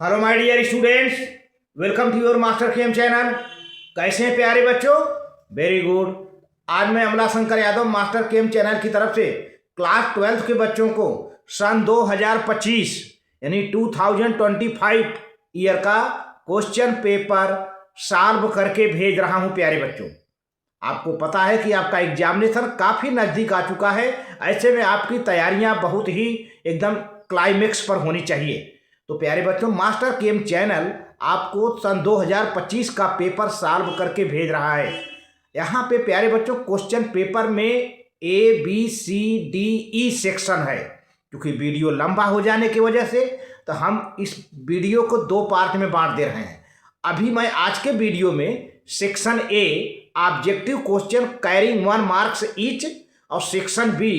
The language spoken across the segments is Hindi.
Hello my dear students, welcome to your master chem channel. कैसे हैं प्यारे बच्चों? Very good. आज मैं Amla Shankar Yadav master chem channel की तरफ से क्लास 12th के बच्चों को सन 2025 यानी 2025 ईयर का क्वेश्चन पेपर सॉल्व करके भेज रहा हूं। प्यारे बच्चों, आपको पता है कि आपका एग्जामिनेशन काफ़ी नज़दीक आ चुका है। ऐसे में आपकी तैयारियां बहुत ही एकदम क्लाइमेक्स पर होनी चाहिए। तो प्यारे बच्चों, मास्टर केम चैनल आपको सन 2025 का पेपर सॉल्व करके भेज रहा है। यहाँ पे प्यारे बच्चों क्वेश्चन पेपर में ABCDE सेक्शन है। क्योंकि वीडियो लंबा हो जाने की वजह से तो हम इस वीडियो को दो पार्ट में बांट दे रहे हैं। अभी मैं आज के वीडियो में section A objective question carrying 1 marks each और section B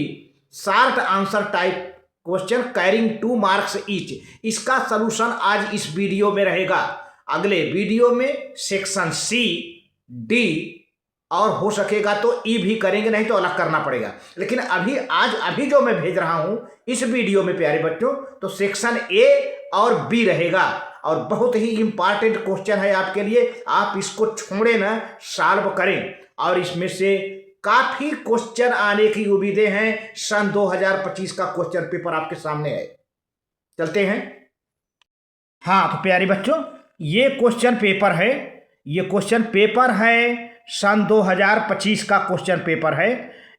short answer type question carrying 2 marks each, इसका सलूशन आज इस वीडियो में रहेगा। अगले वीडियो में सेक्शन C, D और हो सकेगा तो E भी करेंगे, नहीं तो अलग करना पड़ेगा। लेकिन अभी जो मैं भेज रहा हूं इस वीडियो में प्यारे बच्चों, तो सेक्शन A और B रहेगा और बहुत ही इंपॉर्टेंट क्वेश्चन है आपके लिए। आप इसको छोड़े ना, सॉल्व करें। और इसमें से काफी क्वेश्चन आने की उम्मीदें हैं। सन 2025 का क्वेश्चन पेपर आपके सामने है। चलते हैं। हाँ तो प्यारे बच्चों, ये क्वेश्चन पेपर है, ये क्वेश्चन पेपर है सन 2025 का क्वेश्चन पेपर है।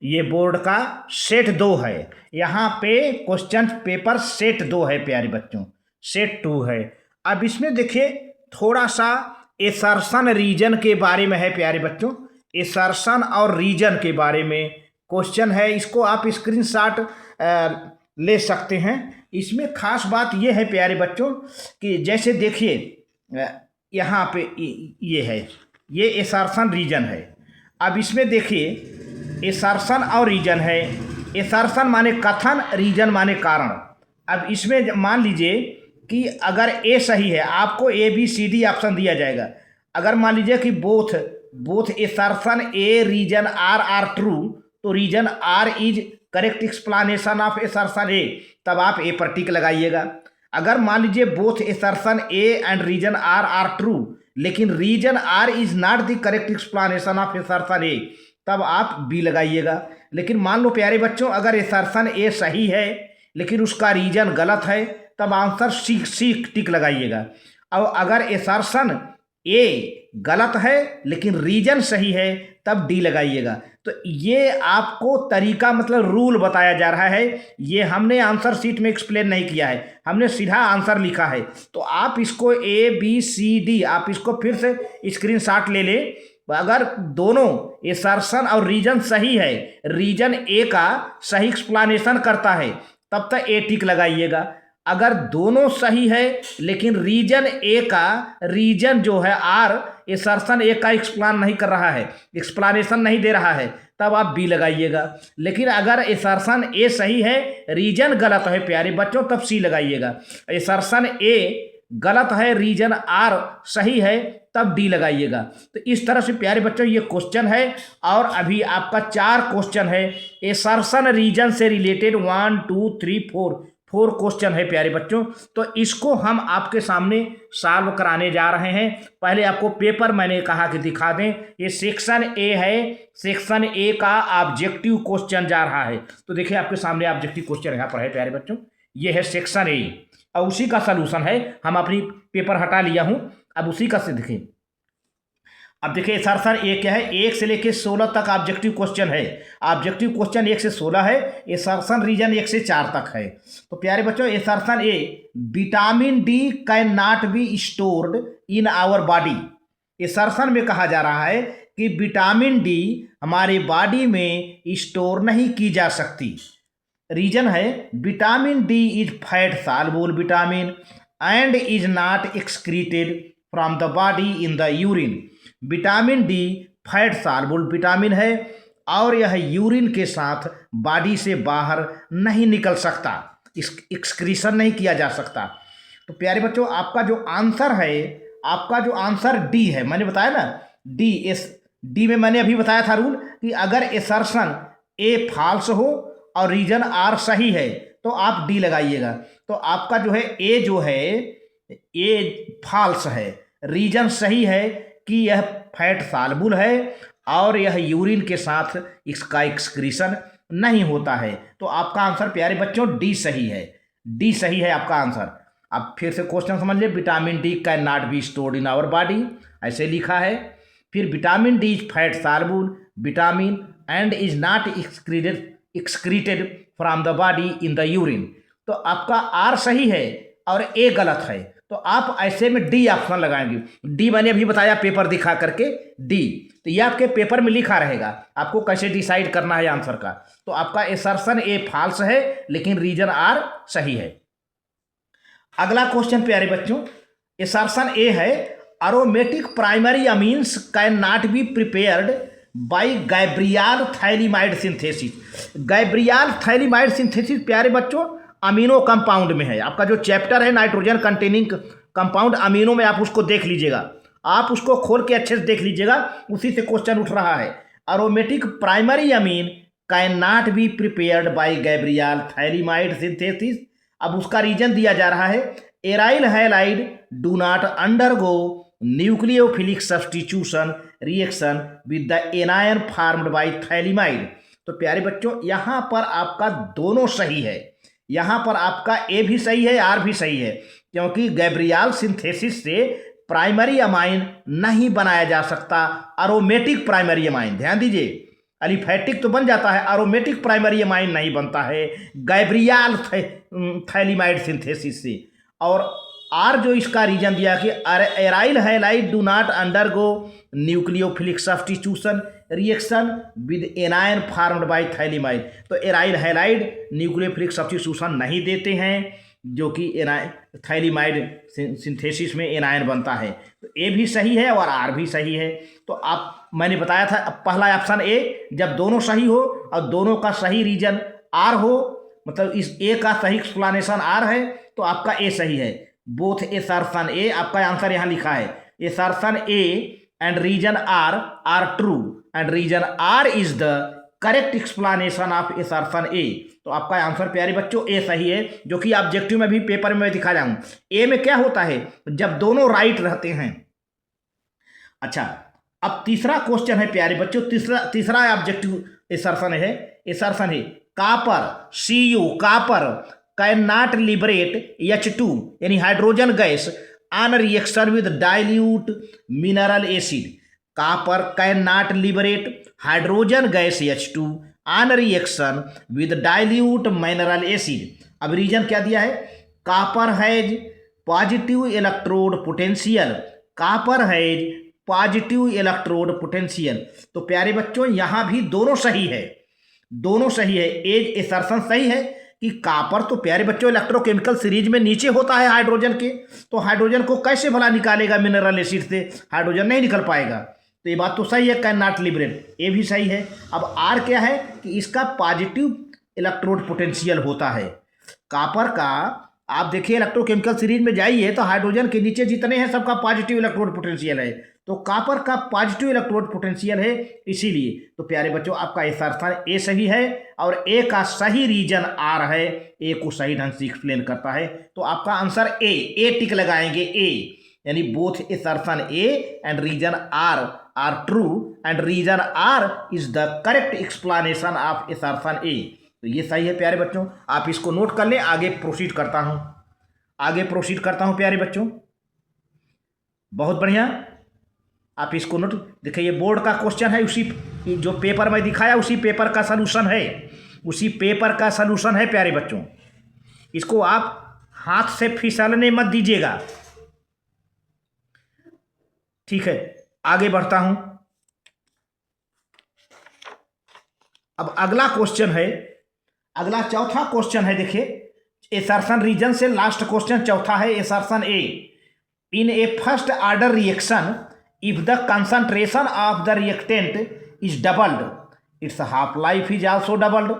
ये बोर्ड का सेट 2 है। यहाँ पे क्वेश्चन पेपर सेट 2 है प्यारे बच्चों, सेट 2 है। अब इसमें देखिए थोड़ा सा एसर्शन रीजन के बारे में है प्यारे बच्चों। एसर्शन और रीजन के बारे में क्वेश्चन है। इसको आप स्क्रीनशॉट ले सकते हैं। इसमें खास बात यह है प्यारे बच्चों कि जैसे देखिए यहाँ पे ये है, ये एसर्शन रीजन है। अब इसमें देखिए एसर्शन और रीजन है। एसर्शन माने कथन, रीजन माने कारण। अब इसमें मान लीजिए कि अगर ए सही है, आपको ABCD ऑप्शन दिया जाएगा। अगर मान लीजिए कि both assertion A reason R true, तो reason R is correct explanation of assertion A, तब आप ए पर टिक लगाइएगा। अगर मान लीजिए both assertion A and reason R true, लेकिन reason R is not the correct explanation of assertion A, तब आप बी लगाइएगा। लेकिन मान लो प्यारे बच्चों, अगर एसर्शन ए सही है लेकिन उसका रीजन गलत है, तब आंसर सी टिक लगाइएगा। और अगर एसर्शन ए गलत है लेकिन रीजन सही है, तब डी लगाइएगा। तो ये आपको तरीका, मतलब रूल बताया जा रहा है। ये हमने आंसर शीट में एक्सप्लेन नहीं किया है, हमने सीधा आंसर लिखा है। तो आप इसको ABCD आप इसको फिर से स्क्रीनशॉट ले लें। अगर दोनों एसर्शन और रीजन सही है, रीजन ए का सही एक्सप्लेनेशन करता है, तब तक ए टिक लगाइएगा। अगर दोनों सही है लेकिन रीजन ए का रीजन जो है आर एसर्शन ए का एक्सप्लेन नहीं कर रहा है, एक्सप्लेनेशन नहीं दे रहा है, तब आप बी लगाइएगा। लेकिन अगर एसर्शन ए सही है, रीजन गलत है प्यारे बच्चों, तब सी लगाइएगा। एसर्शन ए गलत है, रीजन आर सही है, तब डी लगाइएगा। तो इस तरह से प्यारे बच्चों ये क्वेश्चन है। और अभी आपका 4 क्वेश्चन है एसर्शन रीजन से रिलेटेड। 1 2 3 4 क्वेश्चन है प्यारे बच्चों। तो इसको हम आपके सामने सॉल्व कराने जा रहे हैं। पहले आपको पेपर मैंने कहा कि दिखा दें। ये सेक्शन ए है, सेक्शन ए का ऑब्जेक्टिव क्वेश्चन जा रहा है। तो देखिए आपके सामने ऑब्जेक्टिव क्वेश्चन यहाँ पर है प्यारे बच्चों। ये है सेक्शन ए और उसी का सलूशन है। हम अपनी पेपर हटा लिया हूँ, अब उसी का से देखें। अब देखिए सर ये क्या है, 1 से लेकर 16 तक ऑब्जेक्टिव क्वेश्चन है। ऑब्जेक्टिव क्वेश्चन 1 से 16 है। एसर्शन रीजन 1 से 4 तक है। तो प्यारे बच्चों, assertion A, vitamin D can not be stored in our body. Assertion में कहा जा रहा है कि विटामिन डी हमारे बॉडी में स्टोर नहीं की जा सकती। रीजन है vitamin D is fat soluble vitamin and is not excreted from the body in the urine. Vitamin D fat soluble vitamin है और यह यूरिन के साथ बॉडी से बाहर नहीं निकल सकता, एक्सक्रीशन नहीं किया जा सकता। तो प्यारे बच्चों, आपका जो आंसर है, आपका जो आंसर डी है। मैंने बताया ना डी में मैंने अभी बताया था रूल कि अगर एसर्शन ए फॉल्स हो और रीजन आर सही है तो आप डी लगाइएगा। तो आपका जो है ए जो है ये फॉल्स है। रीजन सही है कि यह फैट सालबुल है और यह यूरिन के साथ इसका एक्सक्रीशन नहीं होता है। तो आपका आंसर प्यारे बच्चों डी सही है। डी सही है आपका आंसर। अब फिर से क्वेश्चन समझ लिए। Vitamin D can not be stored in our body, ऐसे लिखा है। फिर vitamin D is fat soluble vitamin and is not excreted from the body in the urine. तो आपका आर सही है और ए गलत है। तो आप ऐसे में डी ऑप्शन लगाएंगे। डी मैंने अभी बताया पेपर दिखा करके डी, तो ये आपके पेपर में लिखा रहेगा, आपको कैसे डिसाइड करना है आंसर का। तो आपका एसर्शन ए फॉल्स है लेकिन रीजन आर सही है। अगला क्वेश्चन प्यारे बच्चों, एसर्शन ए है aromatic primary amines can not be prepared by Gabriel phthalimide synthesis. Gabriel phthalimide synthesis प्यारे बच्चों अमीनो कंपाउंड में है। आपका जो चैप्टर है नाइट्रोजन कंटेनिंग कंपाउंड अमीनो में, आप उसको देख लीजिएगा, आप उसको खोल के अच्छे से देख लीजिएगा, उसी से क्वेश्चन उठ रहा है। Aromatic primary amine can not be prepared by Gabriel phthalimide synthesis. अब उसका रीजन दिया जा रहा है aryl halide do not undergo nucleophilic substitution reaction with the anion formed by phthalimide. तो प्यारे बच्चों यहाँ पर आपका दोनों सही है। यहाँ पर आपका ए भी सही है, आर भी सही है, क्योंकि गैब्रियल सिंथेसिस से प्राइमरी अमाइन नहीं बनाया जा सकता, अरोमेटिक प्राइमरी अमाइन। ध्यान दीजिए, अलिफैटिक तो बन जाता है, अरोमेटिक प्राइमरी अमाइन नहीं बनता है गैब्रियल थाइलिमाइड सिंथेसिस से। और आर जो इसका रीजन दिया कि aryl halide do not undergo nucleophilic substitution reaction with anion formed by phthalimide. तो एराइल हैलाइड न्यूक्लियोफिलिक सब्स्टिट्यूशन नहीं देते हैं, जो कि थाइलिमाइड सिंथेसिस में एनायन बनता है। तो ए भी सही है और आर भी सही है। तो आप, मैंने बताया था पहला ऑप्शन ए, जब दोनों सही हो और दोनों का सही रीजन आर हो, मतलब इस ए का सही एक्सप्लेनेशन आर है, तो आपका ए सही है। बोथ एसर्शन ए, आपका आंसर यहाँ लिखा है assertion A and reason R true and reason R is the correct explanation of assertion A. तो आपका आंसर प्यारे बच्चों ए सही है, जो कि ऑब्जेक्टिव में भी पेपर में दिखा जाऊँ। ए में क्या होता है जब दोनों राइट रहते हैं। अच्छा, अब तीसरा क्वेश्चन है प्यारे बच्चों, तीसरा ऑब्जेक्टिव एसर्शन है copper Cu copper can not liberate H2 यानी hydrogen gas on reaction with dilute mineral acid. Copper can not liberate hydrogen gas H2 on reaction with dilute mineral acid. अब रीजन क्या दिया है, copper has positive electrode potential, copper has positive electrode potential. तो प्यारे बच्चों यहाँ भी दोनों सही है, दोनों सही है। एज एसर्शन सही है कि कापर तो प्यारे बच्चों इलेक्ट्रोकेमिकल सीरीज में नीचे होता है हाइड्रोजन के, तो हाइड्रोजन को कैसे भला निकालेगा मिनरल एसिड से, हाइड्रोजन नहीं निकल पाएगा। तो ये बात तो सही है, कैन नॉट लिबरेट, ये भी सही है। अब आर क्या है कि इसका पॉजिटिव इलेक्ट्रोड पोटेंशियल होता है। कापर का आप देखिए इलेक्ट्रोकेमिकल सीरीज में जाइए तो हाइड्रोजन के नीचे जितने हैं सबका पॉजिटिव इलेक्ट्रोड पोटेंशियल है, तो कापर का पॉजिटिव इलेक्ट्रोड पोटेंशियल है इसीलिए। तो प्यारे बच्चों आपका एसर्शन ए सही है और ए का सही रीजन आर है, ए को सही ढंग से एक्सप्लेन करता है। तो आपका आंसर ए टिक लगाएंगे ए, यानी both assertion A and reason R true and reason R is the correct explanation of assertion A. तो ये सही है प्यारे बच्चों, आप इसको नोट कर लें। आगे प्रोसीड करता हूं प्यारे बच्चों, बहुत बढ़िया। आप इसको नोट, देखिए ये बोर्ड का क्वेश्चन है, उसी जो पेपर में दिखाया उसी पेपर का सलूशन है, प्यारे बच्चों। इसको आप हाथ से फिसलने मत दीजिएगा, ठीक है। आगे बढ़ता हूं। अब अगला चौथा क्वेश्चन है, देखिए एसर्शन रीजन से लास्ट क्वेश्चन चौथा है। Assertion A, in a first order reaction if the concentration of the reactant is doubled its half life is also doubled.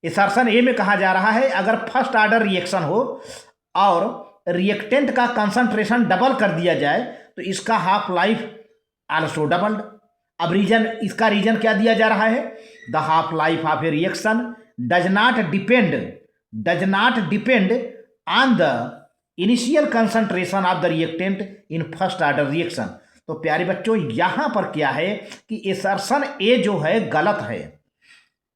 Assertion A में कहा जा रहा है अगर फर्स्ट ऑर्डर रिएक्शन हो और रिएक्टेंट का कंसंट्रेशन डबल कर दिया जाए तो इसका हाफ लाइफ आल्सो डबल्ड। अब इसका रीजन क्या दिया जा रहा है, the half life of A reaction does not depend on the initial concentration of the reactant in first order reaction. तो प्यारे बच्चों यहाँ पर क्या है कि एसर्शन ए जो है गलत है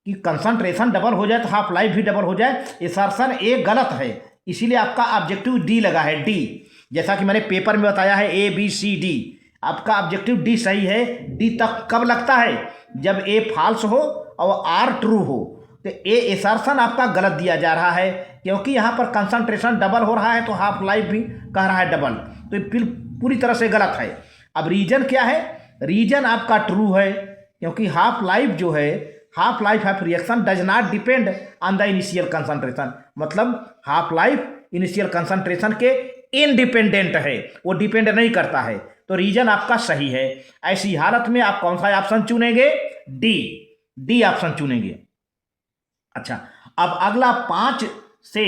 कि कंसंट्रेशन डबल हो जाए तो हाफ लाइफ भी डबल हो जाए, एसर्शन ए गलत है, इसीलिए आपका ऑब्जेक्टिव डी लगा है, डी। जैसा कि मैंने पेपर में बताया है ए बी सी डी, आपका ऑब्जेक्टिव डी सही है। डी तक कब लगता है? जब ए फॉल्स हो और आर ट्रू हो। तो ए एसर्शन आपका गलत दिया जा रहा है क्योंकि यहाँ पर कंसंट्रेशन डबल हो रहा है तो हाफ लाइफ भी कह रहा है डबल, तो ये पूरी तरह से गलत है। अब रीजन क्या है? रीजन आपका ट्रू है क्योंकि हाफ लाइफ जो है, half life of reaction does not depend on the initial concentration, मतलब हाफ लाइफ इनिशियल कंसंट्रेशन के इनडिपेंडेंट है, वो डिपेंड नहीं करता है, तो रीजन आपका सही है। ऐसी हालत में आप कौन सा ऑप्शन चुनेंगे? डी, डी ऑप्शन चुनेंगे। अच्छा, अब अगला 5 से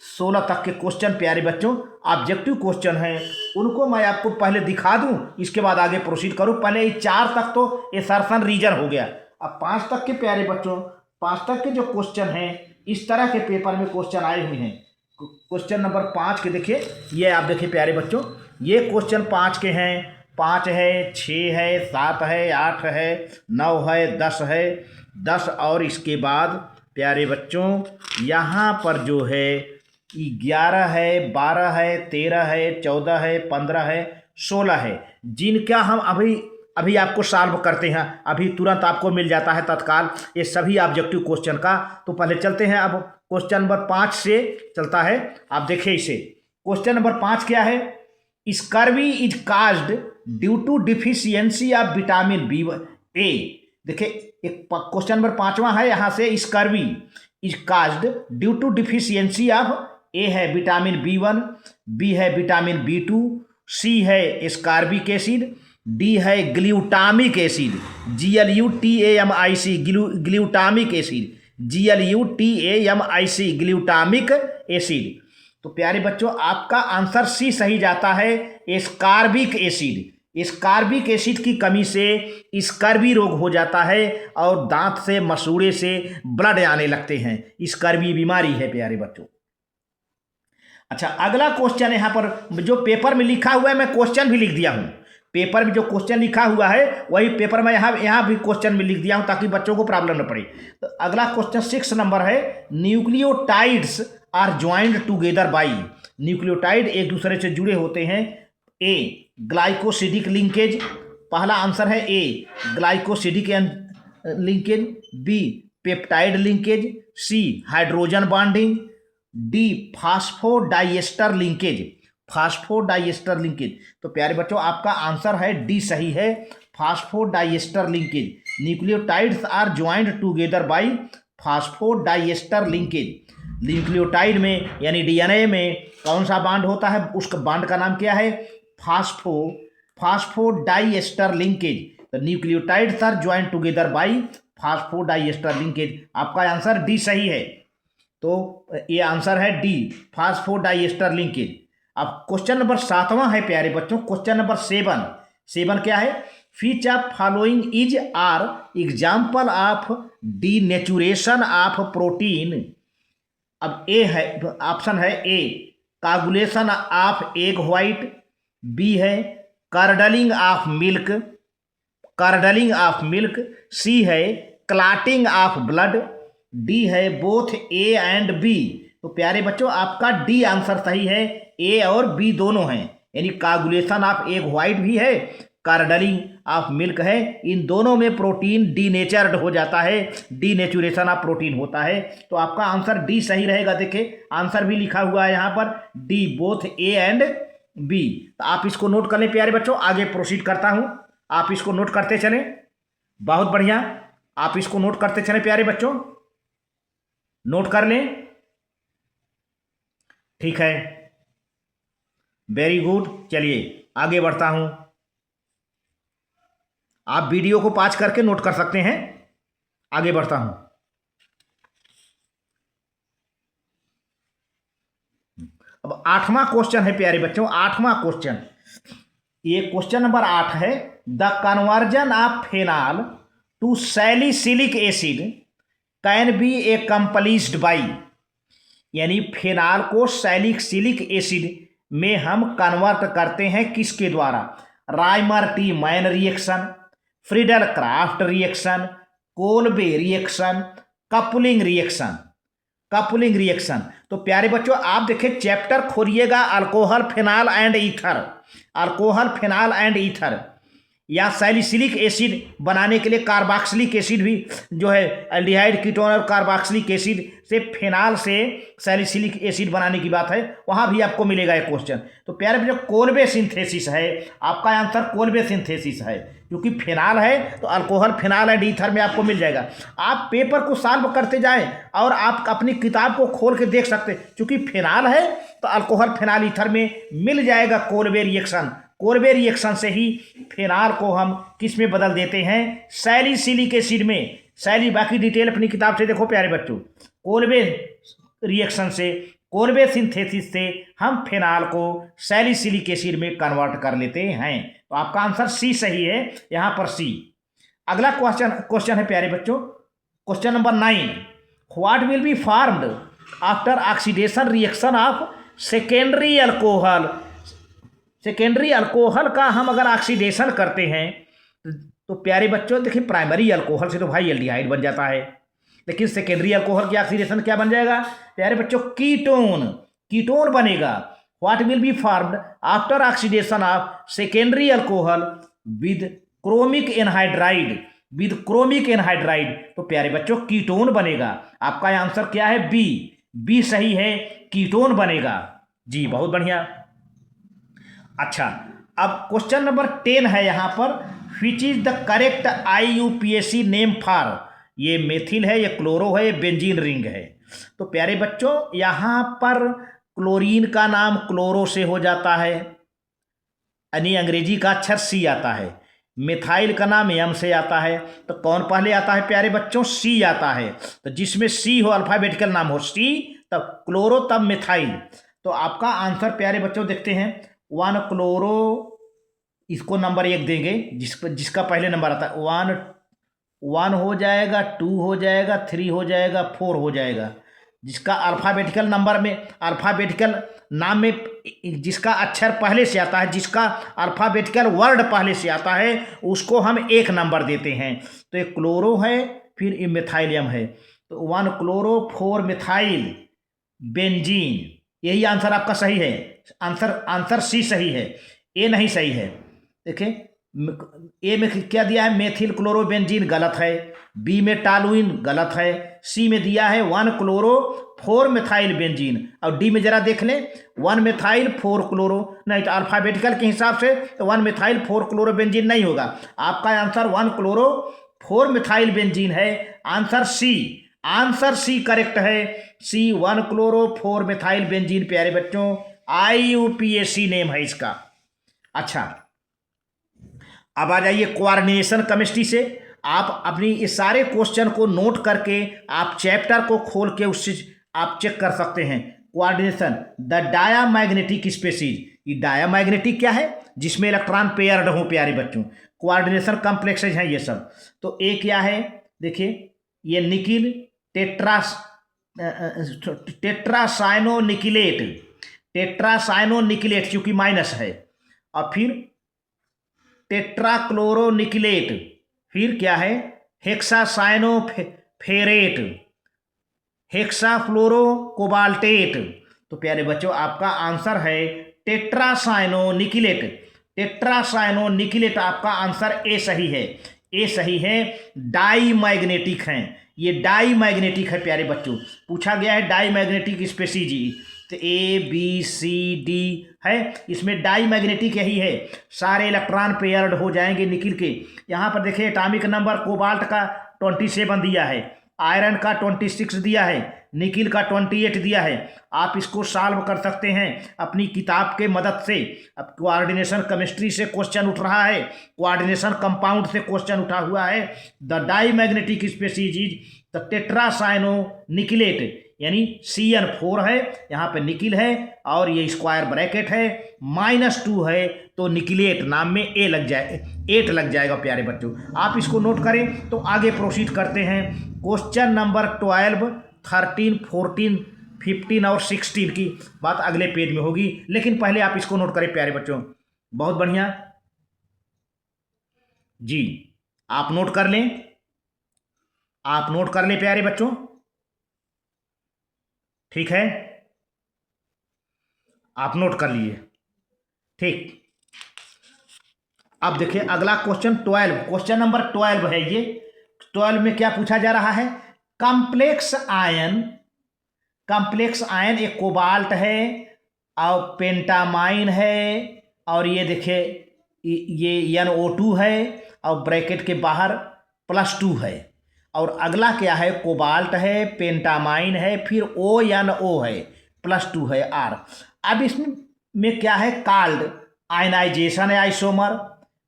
16 तक के क्वेश्चन प्यारे बच्चों ऑब्जेक्टिव क्वेश्चन हैं, उनको मैं आपको पहले दिखा दूं, इसके बाद आगे प्रोसीड करूं। पहले ये 4 तक तो एसर्शन रीजन हो गया, अब 5 तक के प्यारे बच्चों, 5 तक के जो क्वेश्चन हैं इस तरह के पेपर में क्वेश्चन आए हुए हैं। क्वेश्चन नंबर 5 के देखिए, ये आप देखिए प्यारे बच्चों, ये क्वेश्चन 5 के हैं। 5 है, 6 है, 7 है, 8 है, 9 है, 10 है, 10 और इसके बाद प्यारे बच्चों यहाँ पर जो है 11 है, 12 है, 13 है, 14 है, 15 है, 16 है, जिनका हम अभी आपको सॉल्व करते हैं, अभी तुरंत आपको मिल जाता है तत्काल ये सभी ऑब्जेक्टिव क्वेश्चन का। तो पहले चलते हैं, अब क्वेश्चन नंबर 5 से चलता है, आप देखिए इसे। क्वेश्चन नंबर 5 क्या है? Scurvy is caused due to deficiency of vitamin B A. देखिए एक क्वेश्चन नंबर 5वां है, यहाँ से scurvy is caused due to deficiency of A है विटामिन B1, बी है विटामिन B2, सी है एस्कॉर्बिक एसिड, डी है glutamic acid, GLUTAMIC glutamic acid, GLUTAMIC glutamic acid. तो प्यारे बच्चों आपका आंसर सी सही जाता है, एस्कॉर्बिक एसिड। एस्कॉर्बिक एसिड की कमी से स्कर्वी रोग हो जाता है और दांत से मसूड़े से ब्लड आने लगते हैं, स्कर्वी बीमारी है प्यारे बच्चों। अच्छा, अगला क्वेश्चन यहाँ पर जो पेपर में लिखा हुआ है, मैं क्वेश्चन भी लिख दिया हूँ, पेपर में जो क्वेश्चन लिखा हुआ है वही पेपर में यहाँ भी क्वेश्चन में लिख दिया हूँ ताकि बच्चों को प्रॉब्लम न पड़े। तो अगला क्वेश्चन 6 नंबर है, nucleotides are joined together by. Nucleotide एक दूसरे से जुड़े होते हैं। ए ग्लाइकोसिडिक लिंकेज, पहला आंसर है A glycosidic linkage, B peptide linkage, C hydrogen bonding, D phosphodiester linkage, phosphodiester linkage. तो प्यारे बच्चों आपका आंसर है डी सही है, phosphodiester linkage. Nucleotides are joined together by phosphodiester linkage. Nucleotide में यानी डीएनए में कौन सा बांड होता है, उसका बांड का नाम क्या है? Phosphodiester linkage. तो nucleotides are joined together by phosphodiester linkage. आपका आंसर डी सही है, तो ये आंसर है डी, फास्फोडाइएस्टर लिंकेज। अब क्वेश्चन नंबर 7वां है प्यारे बच्चों, क्वेश्चन नंबर 7 क्या है? Which of following is are example of denaturation of protein. अब ए है, ऑप्शन है A coagulation of egg white, B है कर्डलिंग ऑफ मिल्क, सी है क्लॉटिंग ऑफ ब्लड, डी है बोथ ए एंड बी। तो प्यारे बच्चों आपका डी आंसर सही है, ए और बी दोनों हैं, यानी कागुलेशन ऑफ एग व्हाइट भी है, कार्डलिंग ऑफ मिल्क है, इन दोनों में प्रोटीन डीनेचर्ड हो जाता है, डीनेचुरेशन ऑफ प्रोटीन होता है। तो आपका आंसर डी सही रहेगा। देखिए आंसर भी लिखा हुआ है यहाँ पर D, both A and B. तो आप इसको नोट कर लें प्यारे बच्चों, आगे प्रोसीड करता हूँ, आप इसको नोट करते चलें। बहुत बढ़िया, आप इसको नोट करते चलें प्यारे बच्चों, नोट कर लें। ठीक है, वेरी गुड। चलिए आगे बढ़ता हूं, आप वीडियो को पॉज करके नोट कर सकते हैं। आगे बढ़ता हूं, अब 8वां क्वेश्चन है प्यारे बच्चों, 8वां क्वेश्चन, ये क्वेश्चन नंबर 8 है। The conversion of phenol to salicylic acid can be accomplished by, यानी फेनॉल को सैलिसिलिक एसिड में हम कन्वर्ट करते हैं किसके द्वारा? Reimer Tiemann reaction, Friedel Craft reaction, Kolbe reaction, coupling reaction. Coupling reaction. तो प्यारे बच्चों आप देखें, चैप्टर खोलिएगा alcohol phenol and ether, alcohol phenol and ether, या सैलिसिलिक एसिड बनाने के लिए कार्बोक्सिलिक एसिड भी जो है, एल्डिहाइड कीटोन और कार्बोक्सिलिक एसिड से फिनाल से सैलिसिलिक एसिड बनाने की बात है, वहाँ भी आपको मिलेगा एक क्वेश्चन। तो प्यारे बच्चों कोल्बे सिंथेसिस है, आपका आंसर कोल्बे सिंथेसिस है, क्योंकि फिनाल है तो अल्कोहल फिनाल एंड ईथर में आपको मिल जाएगा। आप पेपर को सॉल्व करते जाएं और आप अपनी किताब को खोल के देख सकते, क्योंकि फिनाल है तो अल्कोहल फिनाल ईथर में मिल जाएगा कोल्बे रिएक्शन। कोल्बे रिएक्शन से ही फिनाल को हम किस में बदल देते हैं? सैलिसिलिक एसिड में। बाकी डिटेल अपनी किताब से देखो प्यारे बच्चों। कोल्बे रिएक्शन से, कोल्बे सिंथेसिस से हम फिनाल को सैलिसिलिक एसिड में कन्वर्ट कर लेते हैं। तो आपका आंसर सी सही है, यहाँ पर सी। अगला क्वेश्चन है प्यारे बच्चों, question number 9। What will be formed after oxidation reaction of secondary alcohol? Secondary alcohol का हम अगर ऑक्सीडेशन करते हैं तो प्यारे बच्चों देखिए, प्राइमरी अल्कोहल से तो भाई एल्डिहाइड बन जाता है, लेकिन सेकेंडरी अल्कोहल की ऑक्सीडेशन क्या बन जाएगा प्यारे बच्चों? कीटोन। कीटोन बनेगा। What will be formed after oxidation of secondary alcohol with chromic anhydride, with chromic anhydride. तो प्यारे बच्चों कीटोन बनेगा। आपका आंसर क्या है? बी। बी सही है, कीटोन बनेगा जी, बहुत बढ़िया। अच्छा, अब क्वेश्चन नंबर 10 है यहाँ पर, which is the correct IUPAC name for? ये मेथिल है, ये क्लोरो है, ये बेंजीन रिंग है। तो प्यारे बच्चों यहाँ पर क्लोरीन का नाम क्लोरो से हो जाता है, यानी अंग्रेजी का अक्षर सी आता है। मिथाइल का नाम एम से आता है, तो कौन पहले आता है प्यारे बच्चों? सी आता है। तो जिसमें सी हो, अल्फाबेटिकल नाम हो, सी तब क्लोरो तब मिथाइल। तो आपका आंसर प्यारे बच्चों देखते हैं, 1 क्लोरो, इसको नंबर 1 देंगे, जिसका पहले नंबर आता है। 1 हो जाएगा, 2 हो जाएगा, 3 हो जाएगा, 4 हो जाएगा। जिसका अल्फ़ाबेटिकल नंबर में, अल्फ़ाबेटिकल नाम में जिसका अक्षर पहले से आता है, जिसका अल्फ़ाबेटिकल वर्ड पहले से आता है, उसको हम 1 नंबर देते हैं। तो एक क्लोरो है, फिर ये मिथाइलियम है, तो 1 क्लोरो 4 मिथाइल बेंजीन। यही आंसर आपका सही है। आंसर सी सही है, ए नहीं सही है। देखें, ए में क्या दिया है? मेथिल क्लोरोबेंजीन गलत है, बी में टालुइन गलत है, सी में दिया है 1 क्लोरो 4 मिथाइल बेंजीन, और डी में जरा देख लें 1 मिथाइल 4 क्लोरो। नहीं, तो अल्फाबेटिकल के हिसाब से तो 1 मिथाइल 4 क्लोरोबेंजीन नहीं होगा। आपका आंसर 1 क्लोरो 4 मिथाइल बेंजीन है। Answer C, answer C correct है। सी 1 क्लोरो 4 मिथाइल बेंजीन प्यारे बच्चों IUPAC नेम है इसका। अच्छा, अब आ जाइए कोऑर्डिनेशन केमिस्ट्री से। आप अपनी इस सारे क्वेश्चन को नोट करके आप चैप्टर को खोल के उससे आप चेक कर सकते हैं। Coordination, the diamagnetic species. ये डायामैग्नेटिक क्या है? जिसमें इलेक्ट्रॉन पेयर्ड हो प्यारे बच्चों। कोऑर्डिनेशन कॉम्प्लेक्सेज हैं ये सब। तो ए क्या है? देखिए, ये निकिल टेट्रासाइनोनिकिलेट चूंकि माइनस है, और फिर टेट्राक्लोरोनिकिलेट, फिर क्या है? हेक्सासाइनोफेरेट, हेक्साफ्लोरोकोबाल्टेट। तो प्यारे बच्चों आपका आंसर है टेट्रासाइनोनिकिलेट। टेट्रासाइनोनिकिलेट आपका आंसर ए सही है, ए सही है। डाईमैग्नेटिक हैं, ये डाईमैग्नेटिक है प्यारे बच्चों। पूछा गया है डाईमैग्नेटिक स्पेसीज, तो ABCD है, इसमें डाईमैग्नेटिक यही है। सारे इलेक्ट्रॉन पेयर्ड हो जाएंगे निकिल के। यहाँ पर देखिए एटॉमिक नंबर कोबाल्ट का 27 दिया है, आयरन का 26 दिया है, निकिल का 28 दिया है। आप इसको सॉल्व कर सकते हैं अपनी किताब के मदद से। अब कोऑर्डिनेशन केमिस्ट्री से क्वेश्चन उठ रहा है, कोऑर्डिनेशन कंपाउंड से क्वेश्चन उठा हुआ है। The diamagnetic species is the tetracyanonickelate, यानी CN4 है, यहाँ पे निकिल है, और ये स्क्वायर ब्रैकेट है, -2 है, तो निकिलेट नाम में ए लग जाए, 8 लग जाएगा प्यारे बच्चों। आप इसको नोट करें तो आगे प्रोसीड करते हैं। क्वेश्चन नंबर 12, 13, 14 15 और 16 की बात अगले पेज में होगी, लेकिन पहले आप इसको नोट करें प्यारे बच्चों। बहुत बढ़िया जी, आप नोट कर लें, आप नोट कर लें प्यारे बच्चों, ठीक है, आप नोट कर लिए, ठीक। अब देखिए अगला क्वेश्चन 12, क्वेश्चन नंबर 12 है ये। 12 में क्या पूछा जा रहा है? कॉम्प्लेक्स आयन, कॉम्प्लेक्स आयन एक कोबाल्ट है और पेंटामाइन है, और ये देखिए ये NO2 है और ब्रैकेट के बाहर +2 है, और अगला क्या है? कोबाल्ट है, पेंटामाइन है, फिर ONO है, +2 है R। अब इसमें क्या है? Called ionisation isomer,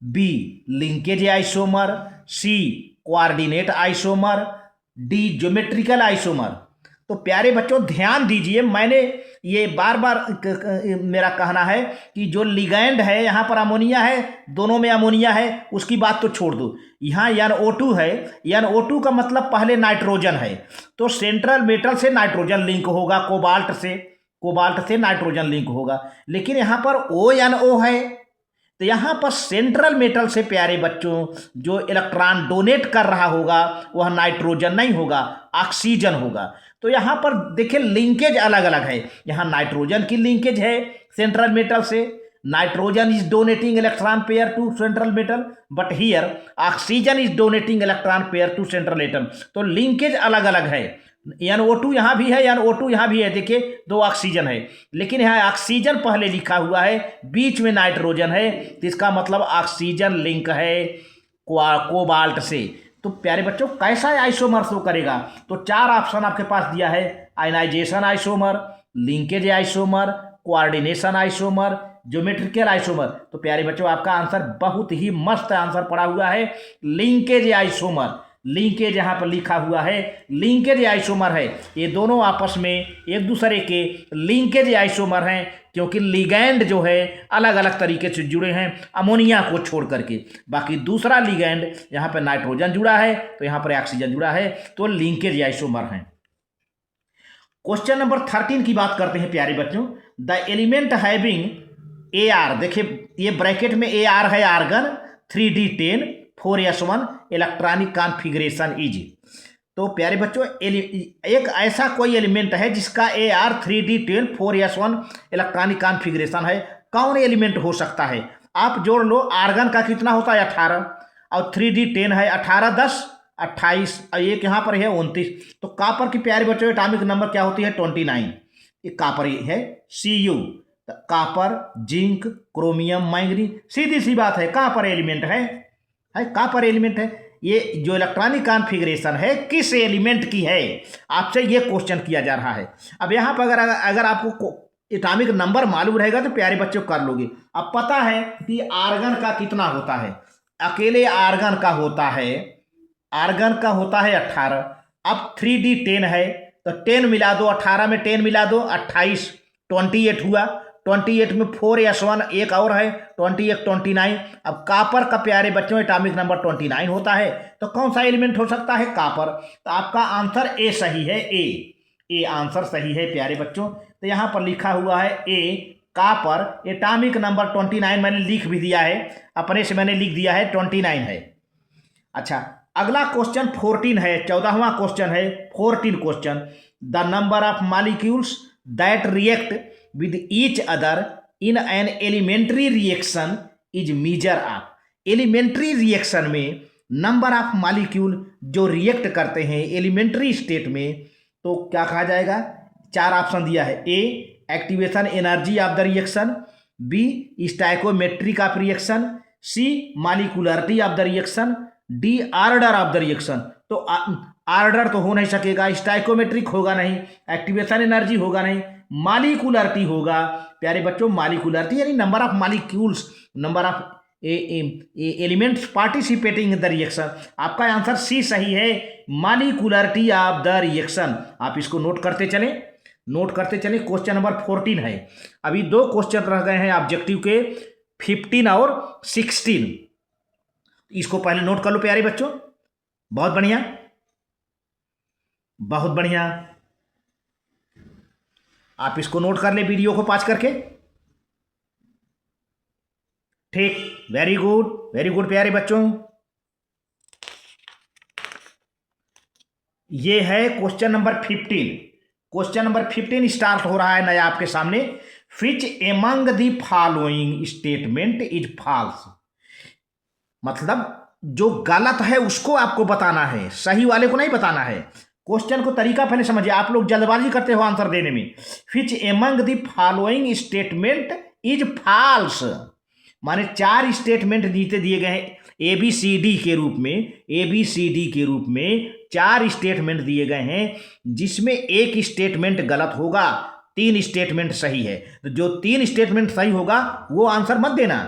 B linkage isomer, C coordinate isomer, D geometrical isomer. तो प्यारे बच्चों ध्यान दीजिए, मैंने ये बार बार मेरा कहना है कि जो लिगैंड है, यहाँ पर अमोनिया है, दोनों में अमोनिया है, उसकी बात तो छोड़ दो। यहाँ NO2 है, NO2 का मतलब पहले नाइट्रोजन है, तो सेंट्रल मेटल से नाइट्रोजन लिंक होगा, कोबाल्ट से नाइट्रोजन लिंक होगा। लेकिन यहाँ पर ONO है, तो यहाँ पर सेंट्रल मेटल से प्यारे बच्चों जो इलेक्ट्रॉन डोनेट कर रहा होगा वह नाइट्रोजन नहीं होगा, ऑक्सीजन होगा। तो यहाँ पर देखिए लिंकेज अलग अलग है, यहाँ नाइट्रोजन की लिंकेज है सेंट्रल मेटल से, nitrogen is donating electron pair to central metal, but here oxygen is donating electron pair to central atom. तो लिंकेज अलग अलग है, NO2 यहाँ भी है, NO2 यहाँ भी है, देखिए 2 ऑक्सीजन है, लेकिन यहाँ ऑक्सीजन पहले लिखा हुआ है, बीच में नाइट्रोजन है, तो इसका मतलब ऑक्सीजन लिंक है कोबाल्ट से। तो प्यारे बच्चों कैसा आइसोमर शो करेगा? तो 4 ऑप्शन आपके पास दिया है, ionization isomer, linkage isomer, coordination isomer, geometrical isomer. तो प्यारे बच्चों आपका आंसर बहुत ही मस्त आंसर पड़ा हुआ है, लिंकेज आइसोमर। लिंकेज यहाँ पर लिखा हुआ है, लिंकेज आइसोमर है, ये दोनों आपस में एक दूसरे के लिंकेज आइसोमर हैं, क्योंकि लिगैंड जो है अलग अलग तरीके से जुड़े हैं अमोनिया को छोड़ करके। बाकी दूसरा लिगैंड यहाँ पर नाइट्रोजन जुड़ा है, तो यहाँ पर ऑक्सीजन जुड़ा है, तो लिंकेज आइसोमर हैं। क्वेश्चन नंबर 13 की बात करते हैं प्यारे बच्चों। द एलिमेंट हैविंग AR, देखिए ये ब्रैकेट में AR है argon, 3D10 4s1 electronic configuration is. तो प्यारे बच्चों एक ऐसा कोई एलिमेंट है जिसका AR 3D10 4s1 electronic configuration है, कौन एलिमेंट हो सकता है? आप जोड़ लो, आर्गन का कितना होता है 18, और 3D10 है 18 10 28, एक यहाँ पर है 29। तो कापर की प्यारे बच्चों एटॉमिक नंबर क्या होती है? 29। ये कापर है Cu, copper, zinc, chromium, manganese, सीधी सी बात है, कापर एलिमेंट है कापर एलिमेंट है। ये जो इलेक्ट्रॉनिक कॉन्फ़िगरेशन है किस एलिमेंट की है, आपसे ये क्वेश्चन किया जा रहा है। अब यहाँ पर अगर आपको एटॉमिक नंबर मालूम रहेगा तो प्यारे बच्चों कर लोगे। अब पता है कि आर्गन का कितना होता है, अकेले आर्गन का होता है 18। अब 3D10 है तो 10 मिला दो, 18 में 10 मिला दो, 28, 28 हुआ। 28 में 4s1 एक और है, 28 29। अब कापर का प्यारे बच्चों एटॉमिक नंबर 29 होता है, तो कौन सा एलिमेंट हो सकता है? कापर। तो आपका आंसर ए सही है, ए आंसर सही है प्यारे बच्चों। तो यहाँ पर लिखा हुआ है ए, कापर एटॉमिक नंबर 29, मैंने लिख भी दिया है, अपने से मैंने लिख दिया है 29 है। अच्छा अगला क्वेश्चन 14 है, 14वां क्वेश्चन है 14 question. The number of molecules that react with each other in an elementary reaction is measure of. Elementary reaction में नंबर ऑफ मॉलिक्यूल जो रिएक्ट करते हैं एलिमेंट्री स्टेट में, तो क्या कहा जाएगा? 4 ऑप्शन दिया है, A activation energy of the reaction, B stoichiometric of reaction, C molecularity of the reaction, D order of the reaction. तो आर्डर तो हो नहीं सकेगा, स्टाइकोमेट्रिक होगा नहीं, एक्टिवेशन एनर्जी होगा नहीं, मॉलिक्यूलरिटी होगा प्यारे बच्चों। मॉलिक्यूलरिटी यानी number of molecules, number of elements participating in the reaction. आपका आंसर सी सही है, मॉलिक्यूलरिटी ऑफ द रिएक्शन। आप इसको नोट करते चलें। क्वेश्चन नंबर 14 है, अभी 2 क्वेश्चन रह गए हैं ऑब्जेक्टिव के, 15 और 16। इसको पहले नोट कर लो प्यारे बच्चों। बहुत बढ़िया। आप इसको नोट कर ले वीडियो को पॉज करके। ठीक, वेरी गुड प्यारे बच्चों। ये है question number 15। Question number 15 start हो रहा है नया आपके सामने। Which among the following statement is false. मतलब जो गलत है उसको आपको बताना है, सही वाले को नहीं बताना है। क्वेश्चन को तरीका पहले समझिए, आप लोग जल्दबाजी करते हो आंसर देने में। Which among the following statement is false, माने 4 स्टेटमेंट दिए गए हैं ABCD के रूप में, ABCD के रूप में 4 स्टेटमेंट दिए गए हैं, जिसमें एक स्टेटमेंट गलत होगा, 3 स्टेटमेंट सही है। तो जो 3 स्टेटमेंट सही होगा वो आंसर मत देना,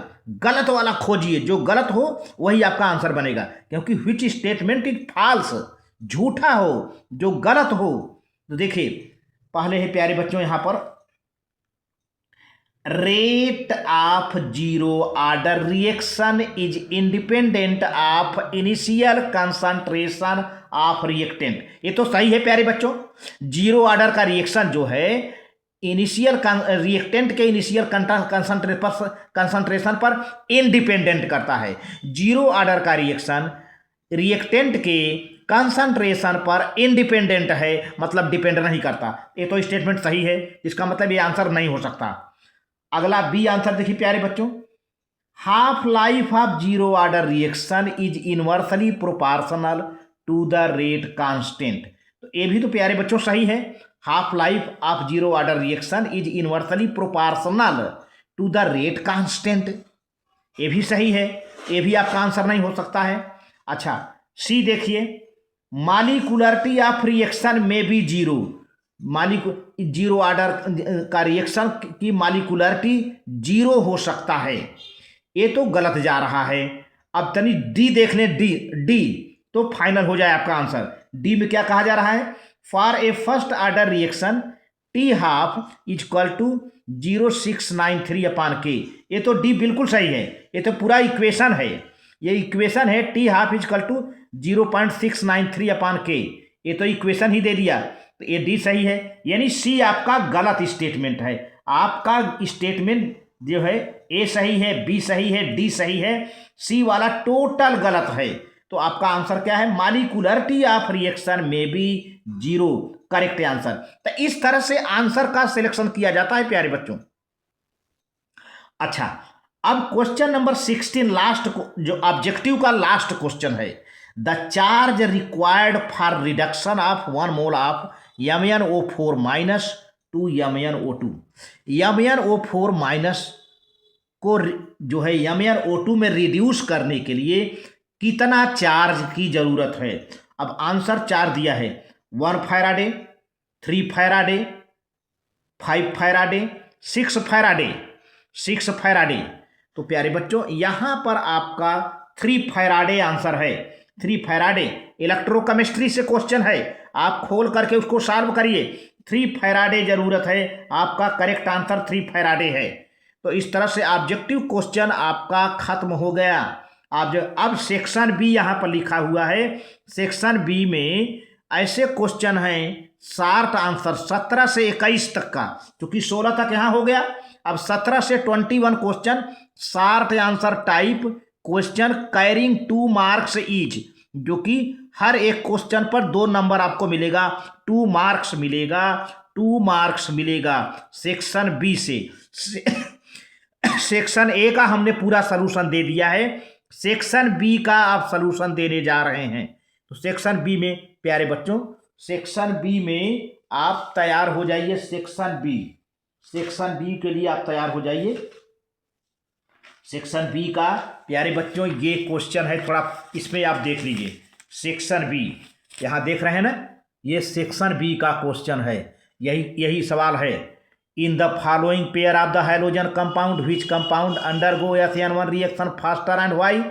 गलत वाला खोजिए, जो गलत हो वही आपका आंसर बनेगा। क्योंकि विच स्टेटमेंट इज फॉल्स, झूठा हो, जो गलत हो। तो देखिए पहले है प्यारे बच्चों यहां पर, rate of zero order reaction is independent of initial concentration of reactant. ये तो सही है प्यारे बच्चों। जीरो ऑर्डर का रिएक्शन जो है इनिशियल रिएक्टेंट के इनिशियल कंसंट्रेशन पर इंडिपेंडेंट करता है। जीरो ऑर्डर का रिएक्शन रिएक्टेंट के कंसंट्रेशन पर इंडिपेंडेंट है, मतलब डिपेंड नहीं करता। ये तो स्टेटमेंट सही है, इसका मतलब ये आंसर नहीं हो सकता। अगला बी आंसर देखिए प्यारे बच्चों, half life of zero order reaction is inversely proportional to the rate constant. तो ये भी तो प्यारे बच्चों सही है। Half life of zero order reaction is inversely proportional to the rate constant, ये भी सही है, ये भी आपका आंसर नहीं हो सकता है। अच्छा सी देखिए, मॉलिक्यूलरिटी ऑफ रिएक्शन में भी जीरो, जीरो ऑर्डर का रिएक्शन की मॉलिक्यूलरिटी जीरो हो सकता है, ये तो गलत जा रहा है। अब तनी डी देख लें, डी तो फाइनल हो जाए आपका आंसर। डी में क्या कहा जा रहा है, for a first order reaction T half is equal to 0.693 upon K. ये तो डी बिल्कुल सही है, ये तो पूरा इक्वेशन है, ये इक्वेशन है T half is equal to 0.693 upon K, ये तो इक्वेशन ही दे दिया, तो ये डी सही है। यानी सी आपका गलत स्टेटमेंट है। आपका स्टेटमेंट जो है ए सही है, बी सही है, डी सही है, सी वाला टोटल गलत है। तो आपका आंसर क्या है, मॉलिक्यूलरिटी ऑफ रिएक्शन में भी जीरो, करेक्ट आंसर। तो इस तरह से आंसर का सिलेक्शन किया जाता है प्यारे बच्चों। अच्छा अब क्वेश्चन नंबर 16 लास्ट, जो ऑब्जेक्टिव का लास्ट क्वेश्चन है, the charge required for reduction of 1 mole of MnO4 minus two MnO2। MnO4 minus को जो है MnO2 में रिड्यूस करने के लिए कितना चार्ज की जरूरत है। अब आंसर 4 दिया है, 1 Faraday, 3 Faraday, 5 Faraday, 6 Faraday, 6 Faraday. तो प्यारे बच्चों यहां पर आपका 3 फैराडे आंसर है। 3 फैराडे इलेक्ट्रोकेमिस्ट्री से क्वेश्चन है, आप खोल करके उसको सॉल्व करिए। 3 फैराडे जरूरत है, आपका करेक्ट आंसर 3 फैराडे है। तो इस तरह से ऑब्जेक्टिव क्वेश्चन आपका खत्म हो गया। अब सेक्शन बी यहाँ पर लिखा हुआ है। सेक्शन बी में ऐसे क्वेश्चन हैं, शार्ट आंसर 17 से 21 तक का, क्योंकि 16 तक यहाँ हो गया। अब 17 से 21 question short answer type question carrying 2 marks each, जो कि हर एक क्वेश्चन पर 2 नंबर आपको मिलेगा, 2 मार्क्स मिलेगा, 2 मार्क्स मिलेगा सेक्शन बी से। सेक्शन ए का हमने पूरा सलूशन दे दिया है, सेक्शन बी का आप सलूशन देने जा रहे हैं। तो सेक्शन बी में प्यारे बच्चों, सेक्शन बी में आप तैयार हो जाइए। सेक्शन बी के लिए आप तैयार हो जाइए। सेक्शन बी का प्यारे बच्चों ये क्वेश्चन है, थोड़ा इसमें आप देख लीजिए। सेक्शन बी यहाँ देख रहे हैं ना, ये सेक्शन बी का क्वेश्चन है, यही सवाल है। In the following pair of the hydrogen compound which compound undergo SN1 reaction faster and why.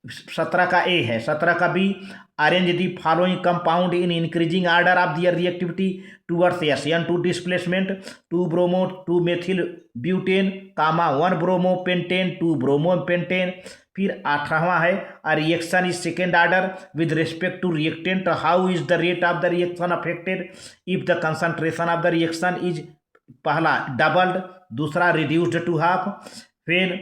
17 का ए है। 17 का B, arrange the following compound in increasing order of their reactivity towards SN2 displacement, 2 bromo 2 methyl butane, 1 bromo pentane, 2 bromo pentane. फिर 18वां है, a reaction is second order with respect to reactant, how is the rate of the reaction affected if the concentration of the reaction is पहला डबल्ड, दूसरा रिड्यूस्ड टू हाफ, फिर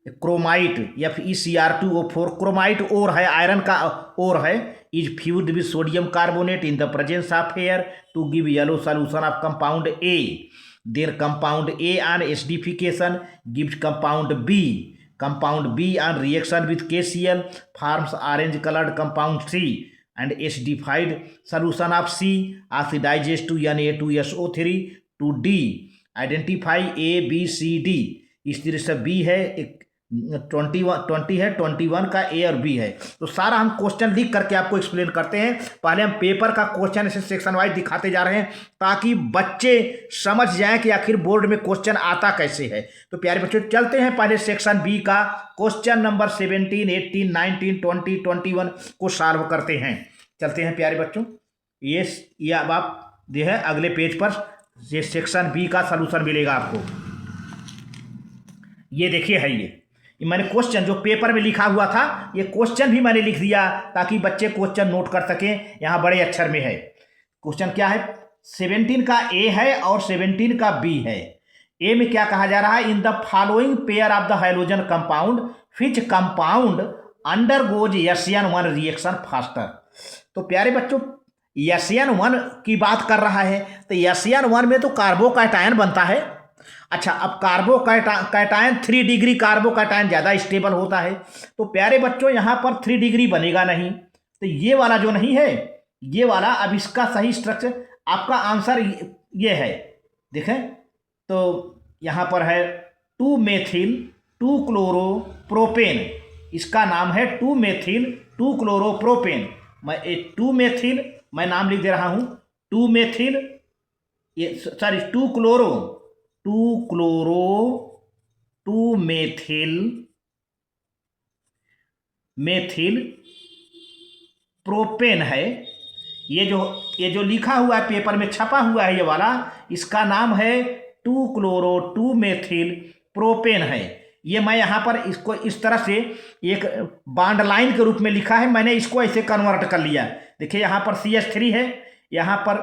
क्रोमाइट FeCr2O4, क्रोमाइट ओर है, आयरन का ओर है, is fused with sodium carbonate in the presence of air to give yellow solution of compound A. Then compound A on acidification gives compound B. Compound B on reaction with KCl forms orange coloured compound C and acidified solution of C oxidizes to Na2SO3 to D। Identify A B C D। इस तरह से B है, 20 है, 21 का A और B है। तो सारा हम क्वेश्चन लिख करके आपको एक्सप्लेन करते हैं। पहले हम पेपर का क्वेश्चन ऐसे सेक्शन वाइज दिखाते जा रहे हैं ताकि बच्चे समझ जाएं कि आखिर बोर्ड में क्वेश्चन आता कैसे है। तो प्यारे बच्चों चलते हैं पहले सेक्शन बी का क्वेश्चन नंबर 17, 18, 19, 20, 21 को सॉल्व करते हैं। चलते हैं प्यारे बच्चों, ये अब आप जो है अगले पेज पर ये सेक्शन बी का सलूशन मिलेगा आपको। ये देखिए है ये मैंने क्वेश्चन जो पेपर में लिखा हुआ था, ये क्वेश्चन भी मैंने लिख दिया ताकि बच्चे क्वेश्चन नोट कर सकें। यहाँ बड़े अक्षर में है क्वेश्चन क्या है, 17 का ए है और 17 का बी है। ए में क्या कहा जा रहा है, in the following pair of the hydrogen compound which compound undergoes SN1 reaction faster. तो प्यारे बच्चों SN1 की बात कर रहा है, तो SN1 में तो कार्बोकैटायन बनता है। अच्छा, अब कार्बोकैटायन 3 डिग्री कार्बोकैटायन ज़्यादा स्टेबल होता है। तो प्यारे बच्चों यहाँ पर 3 डिग्री बनेगा नहीं, तो ये वाला जो नहीं है, ये वाला, अब इसका सही स्ट्रक्चर आपका आंसर ये है। देखें तो यहाँ पर है 2 मेथिल 2 क्लोरोप्रोपेन, इसका नाम है 2 मेथिल 2 क्लोरोप्रोपेन। मैं 2 मेथिल मैं नाम लिख दे रहा हूँ, 2 मेथिल ये सॉरी 2 मेथिल प्रोपेन है। ये जो लिखा हुआ है पेपर में छपा हुआ है ये वाला, इसका नाम है 2 मेथिल प्रोपेन है। ये मैं यहाँ पर इसको इस तरह से एक बॉन्ड लाइन के रूप में लिखा है, मैंने इसको ऐसे कन्वर्ट कर लिया। देखिए यहाँ पर CH3 है, यहाँ पर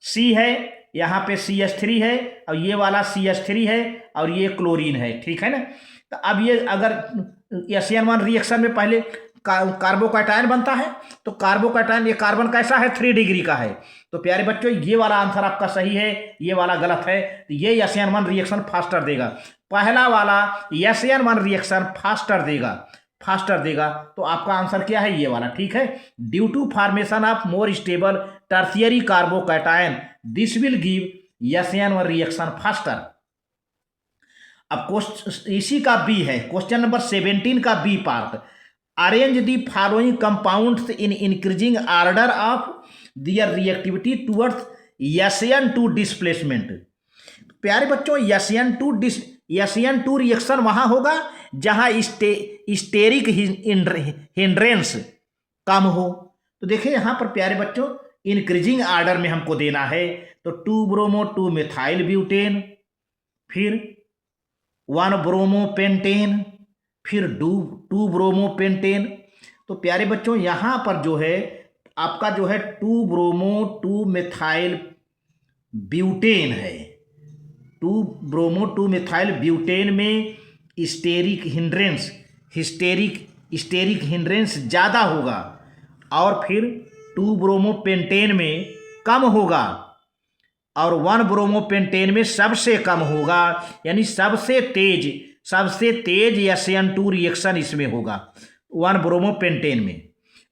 C है, यहाँ पे CH3 है और ये वाला CH3 है और ये क्लोरीन है, ठीक है ना। तो अब ये अगर SN1 रिएक्शन में पहले कार्बोकैटायन बनता है, तो कार्बोकैटायन ये कार्बन कैसा है, 3 डिग्री का है। तो प्यारे बच्चों ये वाला आंसर आपका सही है, ये वाला गलत है। तो ये SN1 रिएक्शन फास्टर देगा, पहला वाला SN1 रिएक्शन फास्टर देगा। तो आपका आंसर क्या है, ये वाला, ठीक है। Due to formation of more stable tertiary carbocation this will give SN1 reaction faster. अब इसी का बी है, क्वेश्चन नंबर 17 का B part. Arrange the following compounds in increasing order of their reactivity towards SN2 displacement. प्यारे बच्चों SN2 रिएक्शन वहाँ होगा जहाँ स्टेरिक हिंड्रेंस कम हो। तो देखिए यहाँ पर प्यारे बच्चों इंक्रीजिंग ऑर्डर में हमको देना है, तो 2 ब्रोमो 2 मिथाइल ब्यूटेन, फिर 1 ब्रोमो पेंटेन, फिर 2 ब्रोमो पेंटेन। तो प्यारे बच्चों यहाँ पर जो है आपका जो है 2 ब्रोमो 2 मिथाइल ब्यूटेन है। 2 ब्रोमो 2 मिथाइल ब्यूटेन में स्टेरिक हिंड्रेंस ज़्यादा होगा और फिर 2 ब्रोमो पेंटेन में कम होगा और 1 ब्रोमो पेंटेन में सबसे कम होगा, यानी सबसे तेज SN2 रिएक्शन इसमें होगा 1 ब्रोमो पेंटेन में,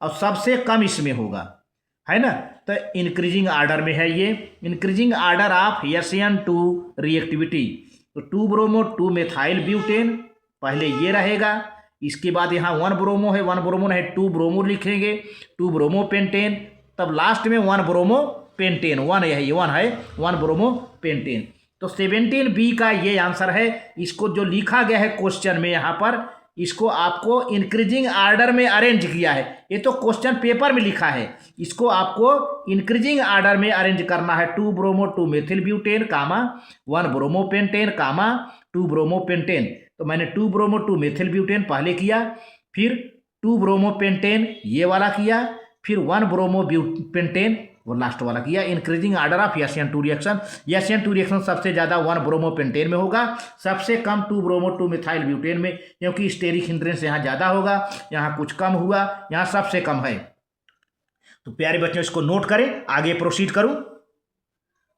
और सबसे कम इसमें होगा, है ना। तो इंक्रीजिंग ऑर्डर में है ये, increasing order of SN2 reactivity. तो 2 ब्रोमो 2 मिथाइल ब्यूटेन पहले ये रहेगा, इसके बाद यहाँ 1 ब्रोमो है, 1 ब्रोमो नहीं 2 ब्रोमो लिखेंगे, 2 ब्रोमो पेंटेन, तब लास्ट में 1 ब्रोमो पेंटेन, 1 यही 1 है 1 ब्रोमो पेंटेन। तो 17B का ये आंसर है। इसको जो लिखा गया है क्वेश्चन में यहाँ पर, इसको आपको इंक्रीजिंग ऑर्डर में अरेंज किया है। ये तो क्वेश्चन पेपर में लिखा है, इसको आपको इंक्रीजिंग ऑर्डर में अरेंज करना है। 2 ब्रोमो 2 मेथिल ब्यूटेन कामा 1 ब्रोमो पेंटेन कामा 2 ब्रोमो पेंटेन। तो मैंने 2 ब्रोमो 2 मेथिल ब्यूटेन पहले किया, फिर 2 ब्रोमो पेंटेन ये वाला किया, फिर 1 ब्रोमो पेंटेन वो लास्ट वाला किया। Increasing order of SN2 reaction, SN2 reaction सबसे ज़्यादा 1 ब्रोमोपेंटेन में होगा, सबसे कम 2 ब्रोमो 2 मिथाइल ब्यूटेन में, क्योंकि स्टेरिक हिंड्रेंस यहाँ ज़्यादा होगा, यहाँ कुछ कम हुआ, यहाँ सबसे कम है। तो प्यारे बच्चों इसको नोट करें, आगे प्रोसीड करूं।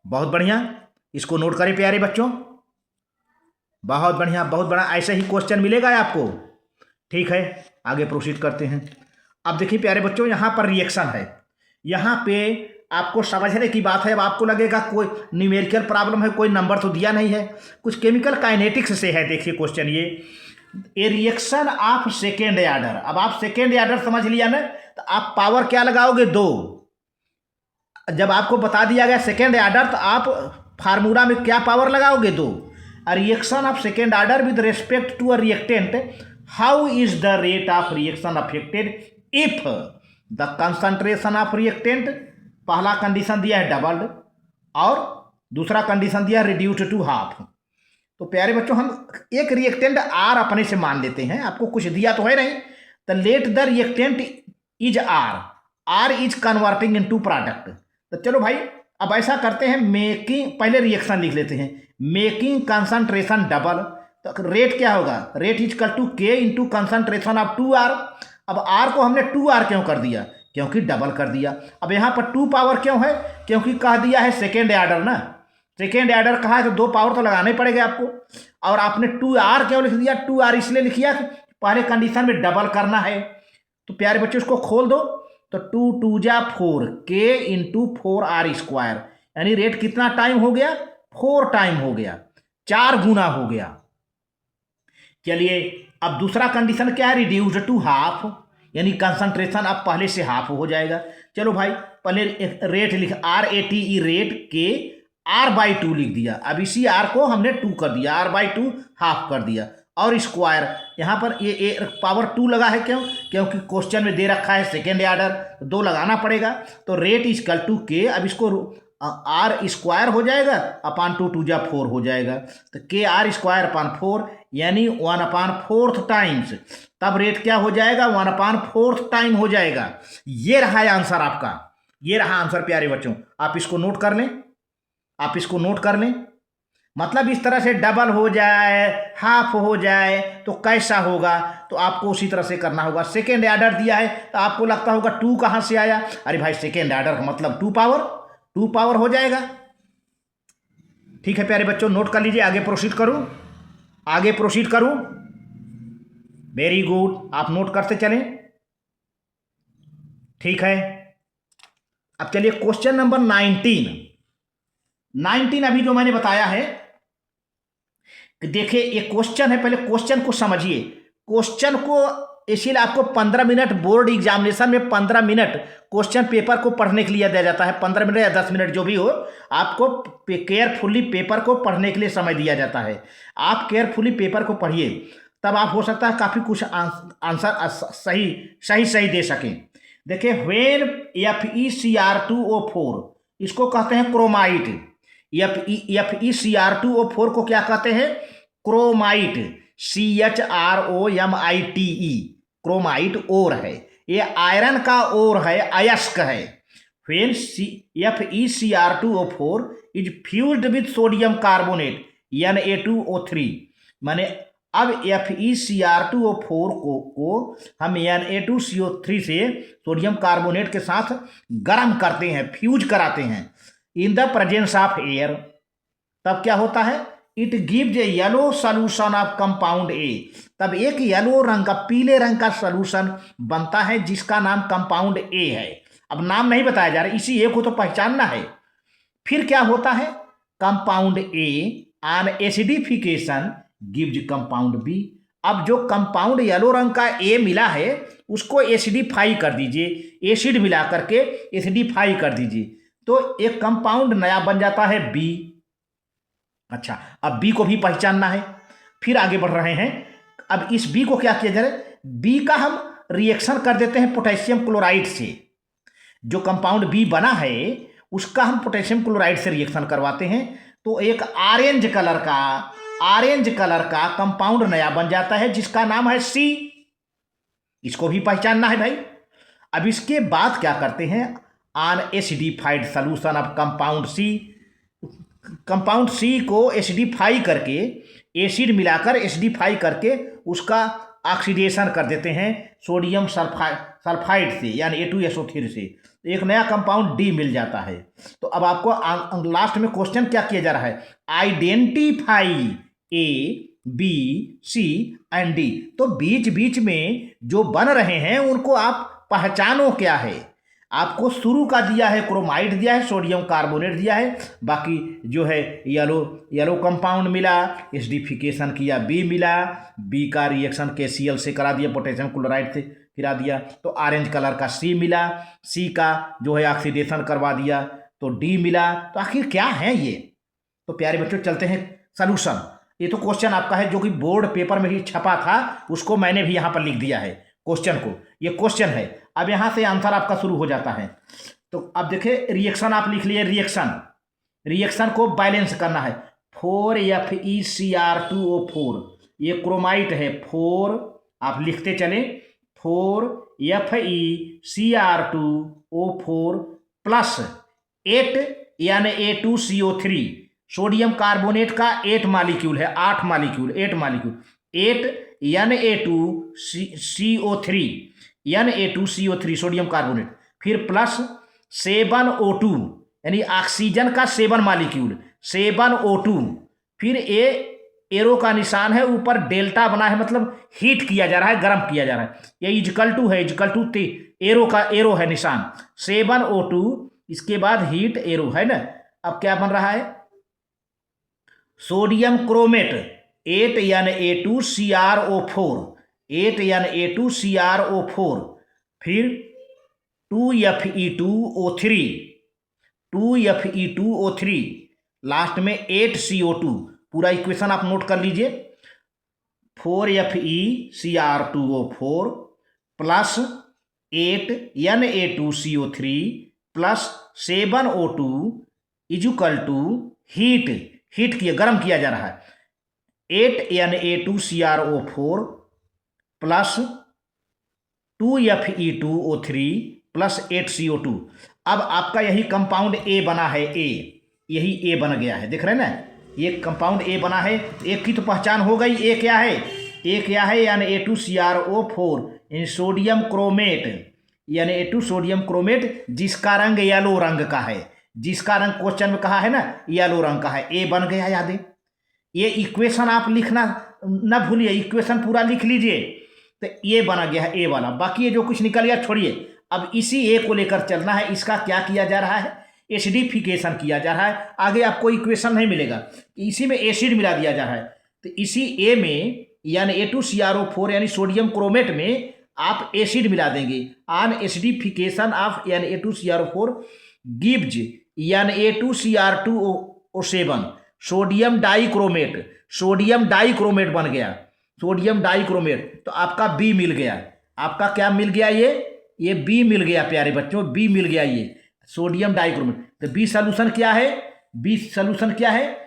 बहुत बढ़िया, इसको नोट करें प्यारे बच्चों, बहुत बढ़िया, बहुत बड़ा ऐसे ही क्वेश्चन मिलेगा आपको। ठीक है, आगे प्रोसीड करते हैं। अब देखिए प्यारे बच्चों, यहाँ पर रिएक्शन है, यहाँ पे आपको समझने की बात है। अब आपको लगेगा कोई न्यूमेरिकल प्रॉब्लम है, कोई नंबर तो दिया नहीं है, कुछ केमिकल काइनेटिक्स से है। देखिए क्वेश्चन ये रिएक्शन ऑफ सेकेंड ऑर्डर। अब आप सेकेंड ऑर्डर समझ लिया ना, तो आप पावर क्या लगाओगे, 2। जब आपको बता दिया गया सेकेंड ऑर्डर, तो आप फार्मूला में क्या पावर लगाओगे, 2। Reaction of second order with respect to a reactant, how is the rate of reaction affected if the concentration of reactant, पहला कंडीशन दिया है डबल्ड और दूसरा कंडीशन दिया है रिड्यूस्ड टू हाफ। तो प्यारे बच्चों हम एक रिएक्टेंट आर अपने से मान लेते हैं, आपको कुछ दिया तो है नहीं, तो let the reactant is R is converting into product. तो चलो भाई अब ऐसा करते हैं, मेकिंग, पहले रिएक्शन लिख लेते हैं, मेकिंग कंसंट्रेशन डबल, तो रेट क्या होगा, रेट इज इक्वल टू के इंटू कंसंट्रेशन ऑफ 2R। अब R को हमने 2R क्यों कर दिया, क्योंकि डबल कर दिया। अब यहाँ पर 2 पावर क्यों है, क्योंकि कह दिया है सेकेंड ऑर्डर ना, सेकेंड ऑर्डर कहा है तो 2 पावर तो लगाने पड़ेगा आपको। और आपने 2R क्यों लिख दिया, 2R इसलिए लिखिया कि पहले कंडीशन में डबल करना है। तो प्यारे बच्चों इसको खोल दो, तो 2 2 जा 4 के इंटू 4R स्क्वायर, यानी रेट कितना टाइम हो गया, 4 टाइम हो गया, 4 गुना हो गया। चलिए अब दूसरा कंडीशन क्या है, रिड्यूस्ड टू हाफ, यानी कंसंट्रेशन अब पहले से हाफ हो जाएगा। चलो भाई पहले रेट लिख, RATE रेट के R/2 लिख दिया। अब इसी R को हमने 2 कर दिया, R/2 हाफ कर दिया, और स्क्वायर यहाँ पर ये पावर 2 लगा है, क्यों, क्योंकि क्वेश्चन में दे रखा है सेकेंड ऑर्डर, 2 लगाना पड़ेगा। तो रेट इज इक्वल टू के, अब इसको R स्क्वायर हो जाएगा अपान 2 2 जा 4 हो जाएगा, तो के R स्क्वायर अपान 4, यानी 1/4 टाइम्स, तब रेट क्या हो जाएगा, 1/4 टाइम हो जाएगा। ये रहा है आंसर आपका, ये रहा आंसर प्यारे बच्चों, आप इसको नोट कर लें, आप इसको नोट कर लें। मतलब इस तरह से डबल हो जाए, हाफ हो जाए तो कैसा होगा, तो आपको उसी तरह से करना होगा। सेकेंड ऑर्डर दिया है तो आपको लगता होगा 2 कहाँ से आया, अरे भाई सेकेंड ऑर्डर का मतलब 2 पावर हो जाएगा। ठीक है प्यारे बच्चों, नोट कर लीजिए, आगे प्रोसीड करूं, आगे प्रोसीड करूं। वेरी गुड, आप नोट करते चलें। ठीक है, अब चलिए क्वेश्चन नंबर 19 अभी जो मैंने बताया है कि देखिए ये क्वेश्चन है, पहले क्वेश्चन को समझिए। क्वेश्चन को इसीलिए आपको 15 मिनट बोर्ड एग्जामिनेशन में 15 मिनट क्वेश्चन पेपर को पढ़ने के लिए दिया जाता है। 15 मिनट या 10 मिनट जो भी हो, आपको केयरफुली पेपर को पढ़ने के लिए समय दिया जाता है। आप केयरफुली पेपर को पढ़िए, तब आप हो सकता है काफ़ी कुछ आंसर सही दे सकें। देखिए व्हेन FeCr2O4, इसको कहते हैं क्रोमाइट। FeCr2O4 को क्या कहते हैं, क्रोमाइट, CHROMITE, क्रोमाइट ओर है, ये आयरन का ओर है, अयस्क है। When FeCr2O4 is fused with sodium carbonate Na2O3, माने अब FeCr2O4 को हम Na2CO3 से सोडियम कार्बोनेट के साथ गर्म करते हैं, फ्यूज कराते हैं इन द प्रेजेंस ऑफ एयर, तब क्या होता है, it gives A yellow solution of compound ए, तब एक येलो रंग का, पीले रंग का सोल्यूशन बनता है जिसका नाम कंपाउंड ए है। अब नाम नहीं बताया जा रहा, इसी ए को तो पहचानना है। फिर क्या होता है, compound A on acidification gives compound B. अब जो कंपाउंड येलो रंग का ए मिला है उसको एसिडिफाई कर दीजिए, एसिड मिला करके एसिडिफाई कर दीजिए, तो एक कंपाउंड नया बन जाता है बी। अच्छा, अब बी को भी पहचानना है, फिर आगे बढ़ रहे हैं। अब इस बी को क्या किया जाए, बी का हम रिएक्शन कर देते हैं पोटेशियम क्लोराइड से। जो कंपाउंड बी बना है उसका हम पोटेशियम क्लोराइड से रिएक्शन करवाते हैं, तो एक ऑरेंज कलर का कंपाउंड नया बन जाता है जिसका नाम है सी। इसको भी पहचानना है भाई। अब इसके बाद क्या करते हैं, on acidified solution of compound C. Compound C को एसिडिफाई करके, एसिड मिलाकर एसिडिफाई करके उसका ऑक्सीडेशन कर देते हैं सोडियम सल्फाइड से, यानी A2SO3 से, एक नया कंपाउंड डी मिल जाता है। तो अब आपको लास्ट में क्वेश्चन क्या किया जा रहा है, identify A B C and D. तो बीच बीच में जो बन रहे हैं उनको आप पहचानो क्या है। आपको शुरू का दिया है क्रोमाइड दिया है, सोडियम कार्बोनेट दिया है, बाकी जो है येलो कंपाउंड मिला, एसिडिफिकेशन किया, बी मिला, बी का रिएक्शन KCl से करा दिया, पोटेशियम क्लोराइड से गिरा दिया, तो ऑरेंज कलर का सी मिला, सी का जो है ऑक्सीडेशन करवा दिया तो डी मिला। तो आखिर क्या है ये। तो प्यारे बच्चों चलते हैं सॉल्यूशन। ये तो क्वेश्चन आपका है जो कि बोर्ड पेपर में ही छपा था, उसको मैंने भी यहाँ पर लिख दिया है क्वेश्चन को, ये क्वेश्चन है। अब यहाँ से आंसर आपका शुरू हो जाता है। तो अब देखिए रिएक्शन आप लिख लिए, रिएक्शन को बैलेंस करना है। 4FeCr2O4, ये क्रोमाइट है, 4 आप लिखते चले, 4FeCr2O4 प्लस 8 यानी A2CO3, सोडियम कार्बोनेट का 8 मॉलिक्यूल है, 8 मॉलिक्यूल, 8 यानी A2CO3, यानी A2CO3 सोडियम कार्बोनेट, फिर प्लस 7O2 यानी ऑक्सीजन का 7 मॉलिक्यूल, 7O2, फिर एरो का निशान है, ऊपर डेल्टा बना है, मतलब हीट किया जा रहा है, गर्म किया जा रहा है, ये इजकल टू है, एरो का एरो है निशान, 7O2, इसके बाद हीट एरो है ना। अब क्या बन रहा है, सोडियम क्रोमेट 8 यानी A2CrO4, 8 यानी A2CrO4, फिर 2Fe2O3, लास्ट में 8CO2। पूरा इक्वेशन आप नोट कर लीजिए, 4FeCr2O4 प्लस 8 यानी A2CO3 plus 7O2 equal to heat किया, गर्म किया जा रहा है, 8 यानी A2CrO4 plus 2Fe2O3 plus 8CO2। अब आपका यही कंपाउंड ए बना है, यही ए बन गया है, देख रहे हैं ना, ये कंपाउंड ए बना है। एक की तो पहचान हो गई, ए क्या है, यानी A2CrO4 यानी सोडियम क्रोमेट, यानी A2 सोडियम क्रोमेट, जिसका रंग येलो रंग का है, जिसका रंग क्वेश्चन में कहा है ना येलो रंग का है, ए बन गया। याद है, ये इक्वेशन आप लिखना न भूलिए, इक्वेशन पूरा लिख लीजिए। तो ये बना गया है ए वाला, बाकी ये जो कुछ निकल गया छोड़िए। अब इसी ए को लेकर चलना है। इसका क्या किया जा रहा है, एसिडिफिकेशन किया जा रहा है। आगे आपको इक्वेशन नहीं मिलेगा, इसी में एसिड मिला दिया जा रहा है। तो इसी ए में यानी A2CrO4 यानी सोडियम क्रोमेट में आप एसिड मिला देंगे। ऑन एसिडिफिकेशन ऑफ यानी A2CrO4 गिव्स यानी A2Cr2O7 सोडियम डाइक्रोमेट बन गया, सोडियम डाइक्रोमेट। तो आपका बी मिल गया, आपका क्या मिल गया, ये बी मिल गया प्यारे बच्चों, बी मिल गया, ये सोडियम डाइक्रोमेट। तो बी सोल्यूशन क्या है,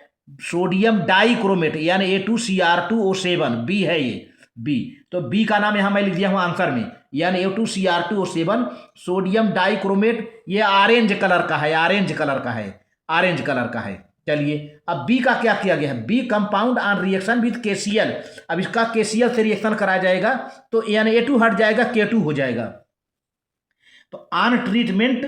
सोडियम डाइक्रोमेट यानी A2Cr2O7, बी है ये बी। तो बी का नाम यहाँ मैं लिख दिया हूँ आंसर में, यानी A2Cr2O7 सोडियम डाइक्रोमेट। ये ऑरेंज कलर का है। चलिए अब बी का क्या किया गया है, B compound on reaction with KCl। अब इसका KCl से रिएक्शन कराया जाएगा तो यानी A2 हट जाएगा, K2 हो जाएगा। तो on treatment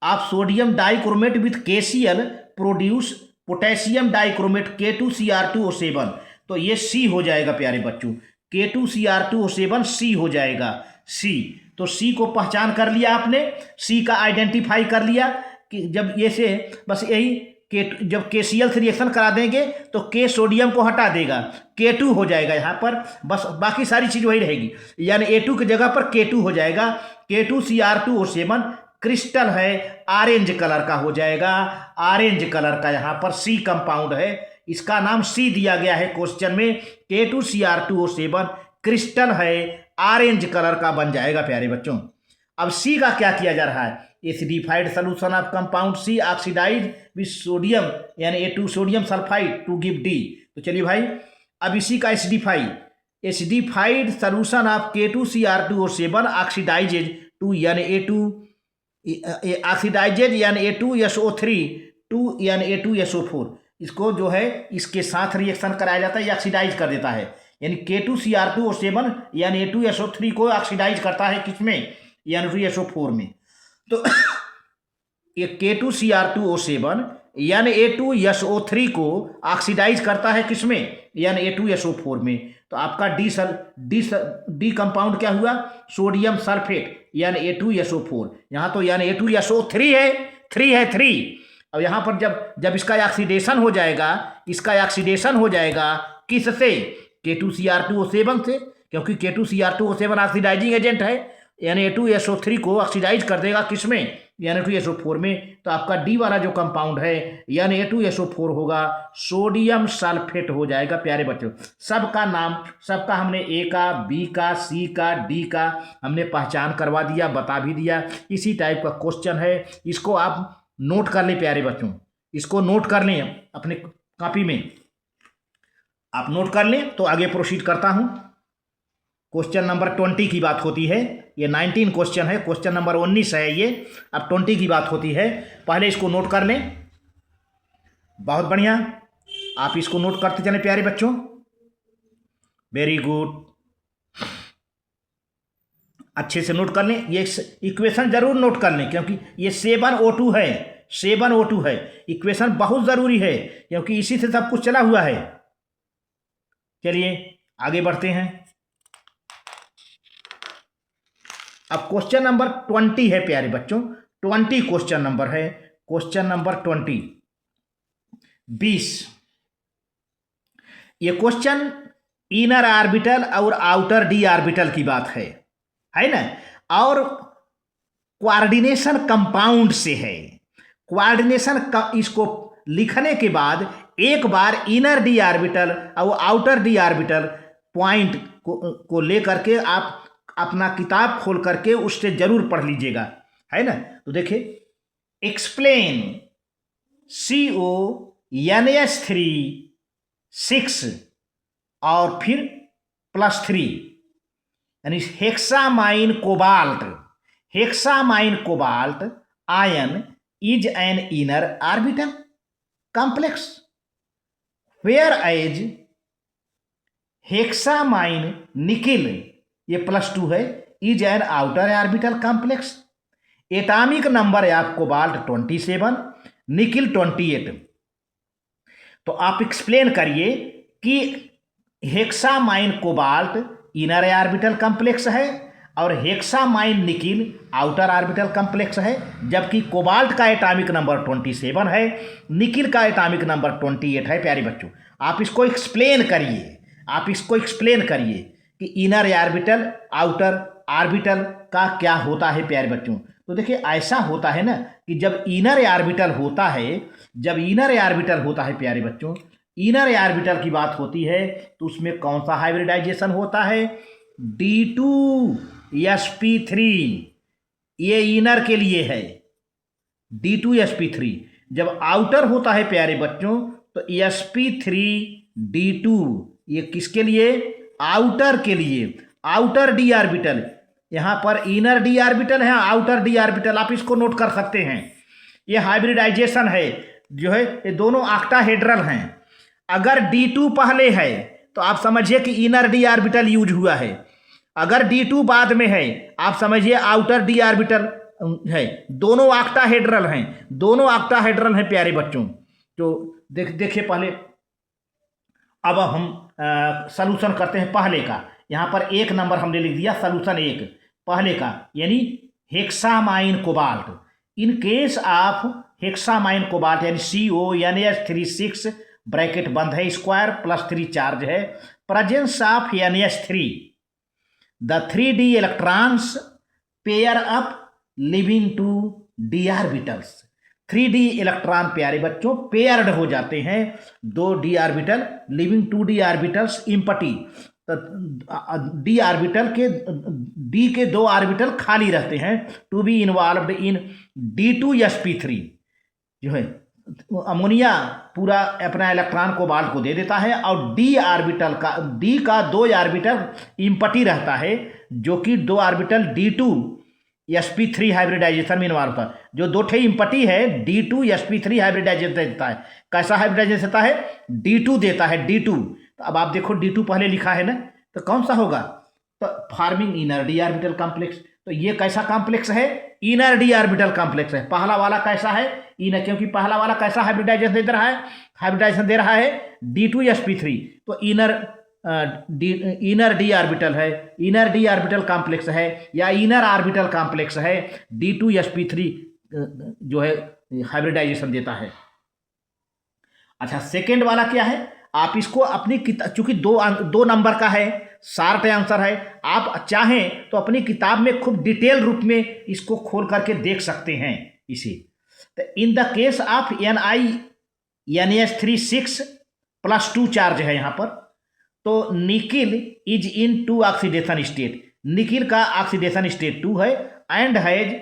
of sodium dichromate with KCl produce potassium dichromate K2Cr2O7। तो ये सी हो जाएगा प्यारे बच्चों, K2Cr2O7 सी हो जाएगा, सी। तो सी को पहचान कर लिया आपने, सी का आइडेंटिफाई कर लिया कि जब ये से बस यही जब KCl से रिएक्शन करा देंगे तो K सोडियम को हटा देगा, K2 हो जाएगा यहाँ पर, बस बाकी सारी चीज़ वही रहेगी, यानी A2 की जगह पर K2 हो जाएगा। K2Cr2O7 क्रिस्टल है, ऑरेंज कलर का हो जाएगा, ऑरेंज कलर का यहाँ पर सी कंपाउंड है, इसका नाम सी दिया गया है क्वेश्चन में। K2Cr2O7 क्रिस्टल है, ऑरेंज कलर का बन जाएगा प्यारे बच्चों। अब सी का क्या किया जा रहा है, acidified solution of compound C oxidize with sodium यानी A2 sodium sulphide to give D. तो चलिए भाई, अब इसी का acidified solution of K2Cr2O7 oxidizes to यानी A2 oxidises Na2SO3 to Na2SO4, इसको जो है इसके साथ रिएक्शन कराया जाता है, ये ऑक्सीडाइज कर देता है। यानी K2Cr2O7 Na2SO3 को ऑक्सीडाइज करता है किसमें, Na2SO4 में। तो ये K2Cr2O7 Na2SO3 को ऑक्सीडाइज करता है किसमें, Na2SO4 में। तो आपका डी कंपाउंड क्या हुआ, सोडियम सल्फेट Na2SO4। यहाँ तो Na2SO3 है, 3। अब यहाँ पर जब इसका ऑक्सीडेशन हो जाएगा, किससे, K2Cr2O7 से, क्योंकि K2Cr2O7 ऑक्सीडाइजिंग एजेंट है। Na2SO3 को ऑक्सीडाइज कर देगा किसमें, Na2SO4 में। तो आपका डी वाला जो कंपाउंड है Na2SO4 होगा, सोडियम सल्फेट हो जाएगा। प्यारे बच्चों, सबका नाम, सबका हमने ए का, बी का, सी का, डी का हमने पहचान करवा दिया, बता भी दिया। इसी टाइप का क्वेश्चन है, इसको आप नोट कर लें प्यारे बच्चों, इसको नोट कर लें अपने कॉपी में, आप नोट कर लें। तो आगे प्रोसीड करता हूं। क्वेश्चन नंबर 20 की बात होती है, ये 19 क्वेश्चन है, क्वेश्चन नंबर 19 है ये, अब 20 की बात होती है। पहले इसको नोट कर लें, बहुत बढ़िया, आप इसको नोट करते चलें प्यारे बच्चों, वेरी गुड, अच्छे से नोट कर लें। ये इक्वेशन जरूर नोट कर लें, क्योंकि ये 7O2 है, 7O2 है। इक्वेशन बहुत ज़रूरी है, क्योंकि इसी से सब कुछ चला हुआ है। चलिए आगे बढ़ते हैं। अब क्वेश्चन नंबर 20 है प्यारे बच्चों, 20 क्वेश्चन नंबर है, क्वेश्चन नंबर 20। ये क्वेश्चन इनर ऑर्बिटल और आउटर डी ऑर्बिटल की बात है ना, और कोऑर्डिनेशन कंपाउंड से है। कोऑर्डिनेशन का इसको लिखने के बाद एक बार इनर डी ऑर्बिटल और आउटर डी ऑर्बिटल पॉइंट को लेकर के आप अपना किताब खोल करके उससे जरूर पढ़ लीजिएगा, है ना। तो देखिए, एक्सप्लेन CONS3 6 और फिर +3, यानी hexammine cobalt ion is an inner orbital complex, whereas hexammine nickel, ये +2 है, is an outer orbital complex. Atomic number है आप कोबाल्ट 27, निकिल 28। तो आप एक्सप्लेन करिए कि हेक्सामाइन कोबाल्ट इनर ऑर्बिटल कॉम्प्लेक्स है और हेक्सामाइन निकिल आउटर ऑर्बिटल कॉम्प्लेक्स है, जबकि कोबाल्ट का एटॉमिक नंबर 27 है, निकिल का एटॉमिक नंबर 28 है। प्यारे बच्चों, आप इसको एक्सप्लेन करिए कि इनर ऑर्बिटल आउटर ऑर्बिटल का क्या होता है प्यारे बच्चों। तो देखिए, ऐसा होता है ना कि जब इनर ऑर्बिटल होता है प्यारे बच्चों, इनर ऑर्बिटल की बात होती है तो उसमें कौन सा हाइब्रिडाइजेशन होता है, D2sp3, ये इनर के लिए है, D2sp3। जब आउटर होता है प्यारे बच्चों तो sp3d2, ये किसके लिए, आउटर के लिए, आउटर डी ऑर्बिटल। यहाँ पर इनर डी ऑर्बिटल है, आउटर डी ऑर्बिटल, आप इसको नोट कर सकते हैं। ये हाइब्रिडाइजेशन है जो है, ये दोनों ऑक्टाहेड्रल हैं। अगर D2 पहले है तो आप समझिए कि इनर डी ऑर्बिटल यूज हुआ है, अगर D2 बाद में है आप समझिए आउटर डी ऑर्बिटल है। दोनों ऑक्टाहेड्रल हैं प्यारे बच्चों। तो देखिए पहले, अब हम सॉल्यूशन करते हैं पहले का। यहाँ पर 1 नंबर हमने लिख दिया, सॉल्यूशन 1 पहले का, यानी hexammine cobalt. In case of hexammine cobalt यानी CONS3 ब्रैकेट बंद है, स्क्वायर +3 चार्ज है, presence of NS3, the 3d electrons pair up leaving two d orbitals. 3d electron प्यारे बच्चों पेयर्ड हो जाते हैं, 2 d orbital leaving 2d orbitals empty. D orbital के डी के 2 ऑर्बिटल खाली रहते हैं, to be involved in D2sp3, जो है अमोनिया पूरा अपना इलेक्ट्रॉन कोबाल्ट को दे देता है, और डी ऑर्बिटल का, डी का 2 ऑर्बिटल इम्पटी रहता है, जो कि 2 ऑर्बिटल D2 sp3 हाइब्रिडाइजेशन में इन्वॉल्व होता है। जो दो ठे इम्पटी है D2 sp3 हाइब्रिडाइजेशन देता है। कैसा हाइब्रिडाइजेशन देता है? D2 देता है, D2। तो अब आप देखो D2 पहले लिखा है ना, तो कौन सा होगा? तो farming inner D orbital complex. तो ये कैसा कॉम्प्लेक्स है? इनर डी ऑर्बिटल कॉम्प्लेक्स है। पहला वाला कैसा है? इनर, क्योंकि पहला वाला कैसा हाइब्रिडाइजेशन दे रहा है? हाइब्रिडाइजेशन दे रहा है D2 sp3। तो इनर डी ऑर्बिटल है, इनर डी ऑर्बिटल कॉम्प्लेक्स है या इनर ऑर्बिटल कॉम्प्लेक्स है, D2 sp3 जो है हाइब्रिडाइजेशन देता है। अच्छा, सेकेंड वाला क्या है? आप इसको अपनी किताब, चूंकि दो नंबर का है, शार्ट आंसर है, आप चाहें तो अपनी किताब में खूब डिटेल रूप में इसको खोल करके देख सकते हैं इसे। तो in the case of NiNH3 6+2 charge है यहाँ पर, तो nickel is in 2 oxidation state. Nickel का ऑक्सीडेशन स्टेट 2 है and has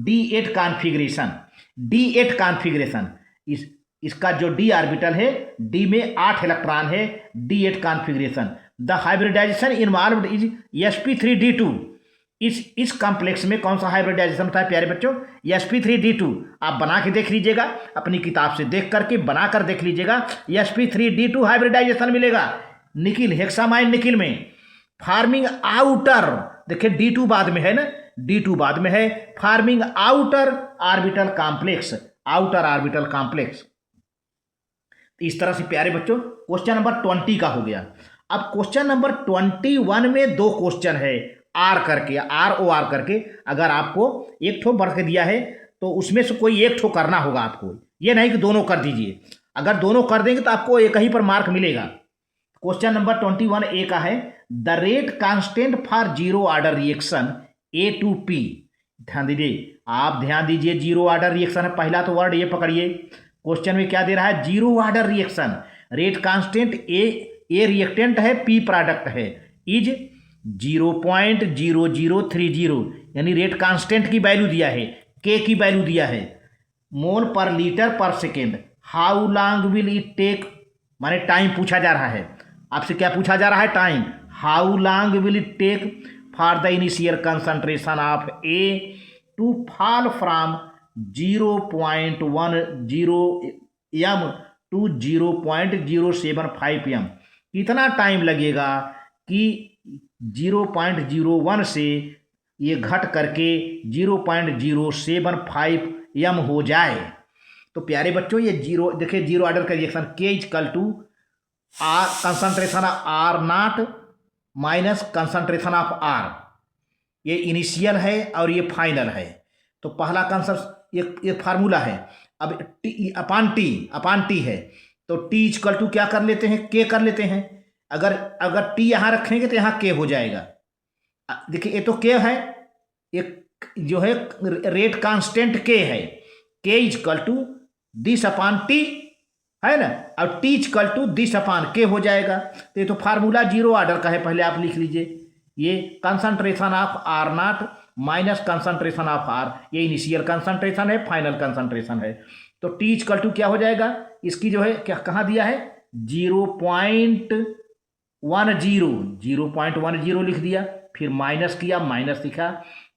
D8 configuration. D8 configuration, इसका जो D ऑर्बिटल है, D में 8 इलेक्ट्रॉन है, D8 configuration. The hybridization involved is sp3d2। इस कॉम्प्लेक्स में कौन सा हाइब्रिडाइजेशन होता है प्यारे बच्चों? sp3d2। आप बना के देख लीजिएगा, अपनी किताब से देख करके बना कर देख लीजिएगा, sp3d2 हाइब्रिडाइजेशन मिलेगा निकिल हेक्सामाइन निकिल में। फार्मिंग आउटर, देखिए D2 बाद में है ना, D2 बाद में है। Farming outer orbital complex, outer orbital complex. इस तरह से प्यारे बच्चों क्वेश्चन नंबर 20 का हो गया। अब क्वेश्चन नंबर 21 में 2 क्वेश्चन है, आर करके, ROR करके। अगर आपको एक ठो बढ़ के दिया है तो उसमें से कोई एक ठो करना होगा आपको, ये नहीं कि दोनों कर दीजिए। अगर दोनों कर देंगे तो आपको एक ही पर मार्क मिलेगा। क्वेश्चन नंबर 21 ए का है, the rate constant for zero order reaction A2P। ध्यान दीजिए, आप ध्यान दीजिए, जीरो ऑर्डर रिएक्शन है, पहला तो वर्ड ये पकड़िए। क्वेश्चन में क्या दे रहा है? Zero order reaction, rate constant A reactant है, P प्रोडक्ट है, इज 0.0030, यानी रेट कांस्टेंट की वैल्यू दिया है, K की वैल्यू दिया है, मोल पर लीटर पर second. How long will it take, माने टाइम पूछा जा रहा है आपसे। क्या पूछा जा रहा है? Time. How long will it take for the initial concentration of A to fall from 0.10 m to 0.075 m। कितना टाइम लगेगा कि 0.01 से ये घट करके 0.075 m हो जाए? तो प्यारे बच्चों ये जीरो, देखिए जीरो ऑर्डर का reaction K equal to R concentration of R0 minus concentration of R। ये इनिशियल है और ये फाइनल है। तो पहला कंसंट्रेशन, ये फार्मूला है। अब अपान टी है, तो T इक्वल टू क्या कर लेते हैं? K कर लेते हैं। अगर T यहाँ रखेंगे तो यहाँ K हो जाएगा। देखिए ये तो K है, एक जो है रेट कांस्टेंट K है, K equal to this upon T है ना, और T equal to this upon K हो जाएगा। तो ये तो फार्मूला जीरो ऑर्डर का है, पहले आप लिख लीजिए। ये concentration of R0 minus concentration of R, ये इनिशियल कंसंट्रेशन है, फाइनल कंसंट्रेशन है। तो T इक्वल टू क्या हो जाएगा? इसकी जो है क्या कहाँ दिया है? 0.10 लिख दिया, फिर माइनस किया, माइनस लिखा,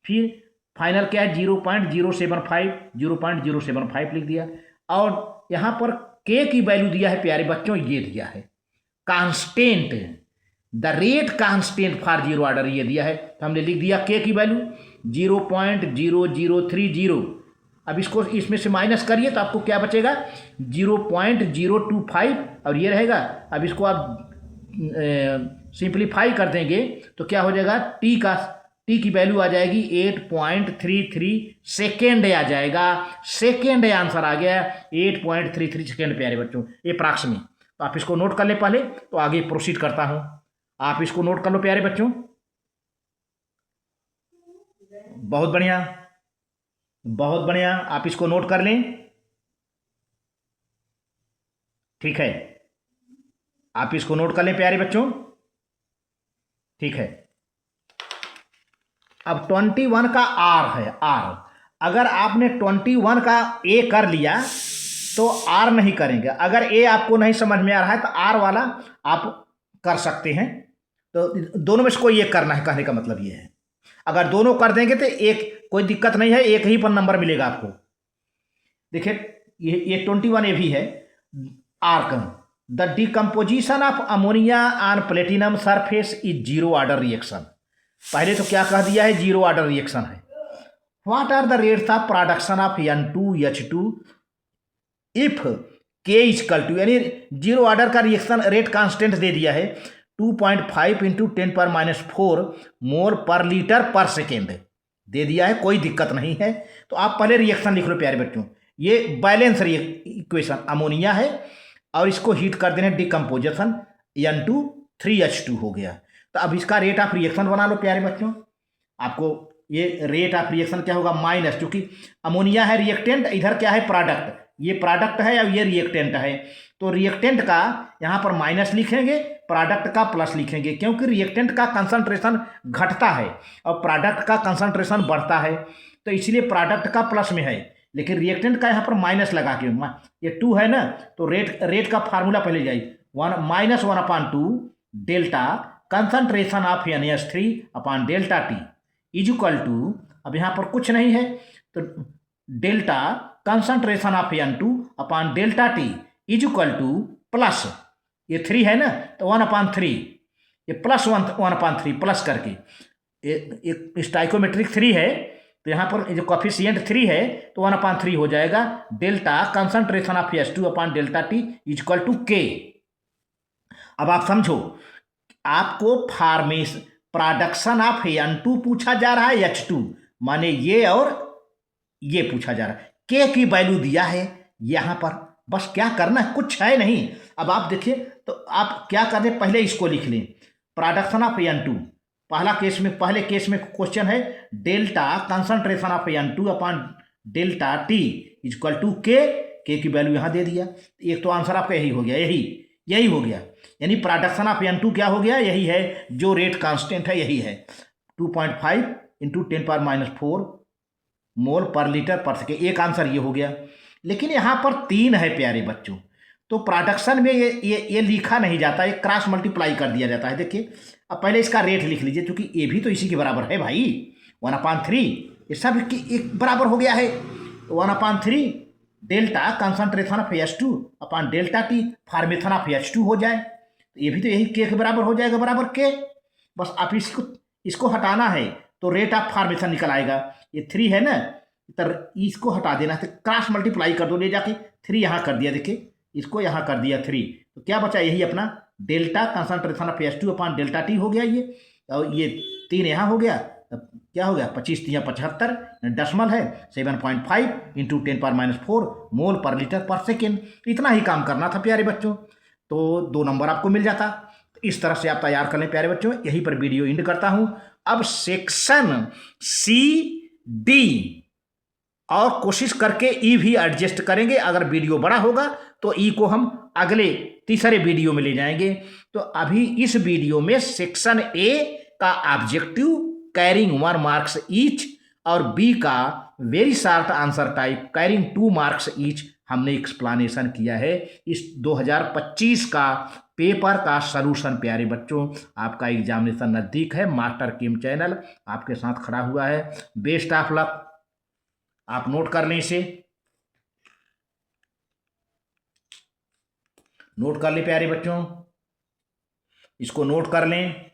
फिर फाइनल क्या है? 0.075 लिख दिया। और यहाँ पर K की वैल्यू दिया है प्यारे बच्चों, ये दिया है constant, the rate constant for zero order, ये दिया है। तो हमने लिख दिया K की वैल्यू 0.0030। अब इसको इसमें से माइनस करिए तो आपको क्या बचेगा? 0.025, और ये रहेगा। अब इसको आप सिंप्लीफाई कर देंगे तो क्या हो जाएगा? T की वैल्यू आ जाएगी 8.33 सेकेंड आ जाएगा। सेकेंड आंसर आ गया 8.33 सेकेंड प्यारे बच्चों, अप्रॉक्सीमेट। तो आप इसको नोट कर ले पहले, तो आगे प्रोसीड करता हूं। आप इसको नोट कर लो प्यारे बच्चों, बहुत बढ़िया, बहुत बढ़िया, आप इसको नोट कर लें। ठीक है, आप इसको नोट कर लें प्यारे बच्चों। ठीक है, अब 21 का R है, R। अगर आपने 21 का A कर लिया तो R नहीं करेंगे। अगर A आपको नहीं समझ में आ रहा है तो R वाला आप कर सकते हैं। तो दोनों में से कोई एक करना है, कहने का मतलब ये है। अगर दोनों कर देंगे तो एक कोई दिक्कत नहीं है, एक ही पर नंबर मिलेगा आपको। देखिए ये 21 ए भी है। Arc the decomposition of ammonia on platinum surface is zero order reaction. पहले तो क्या कह दिया है, जीरो ऑर्डर रिएक्शन है। What are the rates of production of N2H2 if K is equal to, यानी जीरो ऑर्डर का रिएक्शन रेट कांस्टेंट दे दिया है 2.5 इंटू 10⁻⁴ मोल पर लीटर पर सेकेंड दे दिया है, कोई दिक्कत नहीं है। तो आप पहले रिएक्शन लिख लो प्यारे बच्चों। ये बैलेंस इक्वेशन अमोनिया है और इसको हीट कर देना डिकम्पोजिशन N2 3H2 हो गया। तो अब इसका रेट ऑफ रिएक्शन बना लो प्यारे बच्चों। आपको ये रेट ऑफ रिएक्शन क्या होगा, माइनस, चूंकि अमोनिया है रिएक्टेंट, इधर क्या है प्रोडक्ट, ये प्रोडक्ट है और ये रिएक्टेंट है। तो रिएक्टेंट का यहाँ पर माइनस लिखेंगे, प्रोडक्ट का प्लस लिखेंगे, क्योंकि रिएक्टेंट का कंसंट्रेशन घटता है और प्रोडक्ट का कंसंट्रेशन बढ़ता है, तो इसलिए प्रोडक्ट का प्लस में है, लेकिन रिएक्टेंट का यहाँ पर माइनस लगा के, ये 2 है ना, तो रेट का फार्मूला पहले जाइए, -1/2 delta concentration of NH3 upon delta T is equal to, अब यहाँ पर कुछ नहीं है तो delta concentration of N2 upon delta T is equal to plus, ये 3 है ना तो 1/3, ये प्लस 1/3 प्लस करके एक स्टाइकोमेट्रिक 3 है, तो यहाँ पर जो कोफिशिएंट 3 है तो 1/3 हो जाएगा। Delta concentration of H2 upon delta T is equal to K। अब आप समझो, आपको फार्मेशन प्रोडक्शन ऑफ N2 पूछा जा रहा है, H2 माने ये और ये पूछा जा रहा है, K की वैल्यू दिया है यहाँ पर, बस क्या करना है, कुछ है नहीं। अब आप देखिए तो आप क्या कर दें, पहले इसको लिख लें, प्रोडक्शन ऑफ N2, पहले केस में क्वेश्चन है delta concentration of N2 upon delta T is equal to K की वैल्यू यहाँ दे दिया। एक तो आंसर आपका यही हो गया, यही हो गया, यानी प्रोडक्शन ऑफ N2 क्या हो गया, यही है, जो रेट कांस्टेंट है यही है 2.5 इंटू 10⁻⁴ मोल पर लीटर पर सेकेंड, एक आंसर ये हो गया। लेकिन यहाँ पर 3 है प्यारे बच्चों, तो प्रोडक्शन में ये लिखा नहीं जाता, ये क्रॉस मल्टीप्लाई कर दिया जाता है। देखिए अब पहले इसका रेट लिख लीजिए, क्योंकि ये भी तो इसी के बराबर है भाई, 1/3, ये सब एक बराबर हो गया है, तो 1/3 delta concentration of H2 upon delta T formation of H2 हो जाए, तो ये भी तो यही K के बराबर हो जाएगा, बराबर K। बस आप इसको हटाना है तो रेट ऑफ फॉर्मेशन निकल आएगा, ये 3 है ना, तो इसको हटा देना है, तो क्रॉस मल्टीप्लाई कर दो, ले जाके 3 यहाँ कर दिया, देखिए इसको यहाँ कर दिया 3, तो क्या बचा, यही अपना delta concentration of H2 upon delta T हो गया ये, और ये 3 यहाँ हो गया, तब क्या हो गया 25×3 = 75, डेसिमल है 7.5 इंटू 10⁻⁴ मोल पर लीटर पर सेकेंड। इतना ही काम करना था प्यारे बच्चों, तो 2 नंबर आपको मिल जाता। इस तरह से आप तैयार कर लें प्यारे बच्चों। यहीं पर वीडियो एंड करता हूं। अब सेक्शन C, D और कोशिश करके ई भी एडजस्ट करेंगे, अगर वीडियो बड़ा होगा तो ई को हम अगले तीसरे वीडियो में ले जाएंगे। तो अभी इस वीडियो में सेक्शन A का ऑब्जेक्टिव कैरिंग 1 मार्क्स ईच और B का very short answer type carrying 2 marks each हमने एक्सप्लेनेशन किया है। इस 2025 का पेपर का सलूशन प्यारे बच्चों, आपका एग्जामिनेशन नज़दीक है, मास्टर किम चैनल आपके साथ खड़ा हुआ है। बेस्ट ऑफ लक, आप नोट कर लें, इसे नोट कर लें प्यारे बच्चों, इसको नोट कर लें।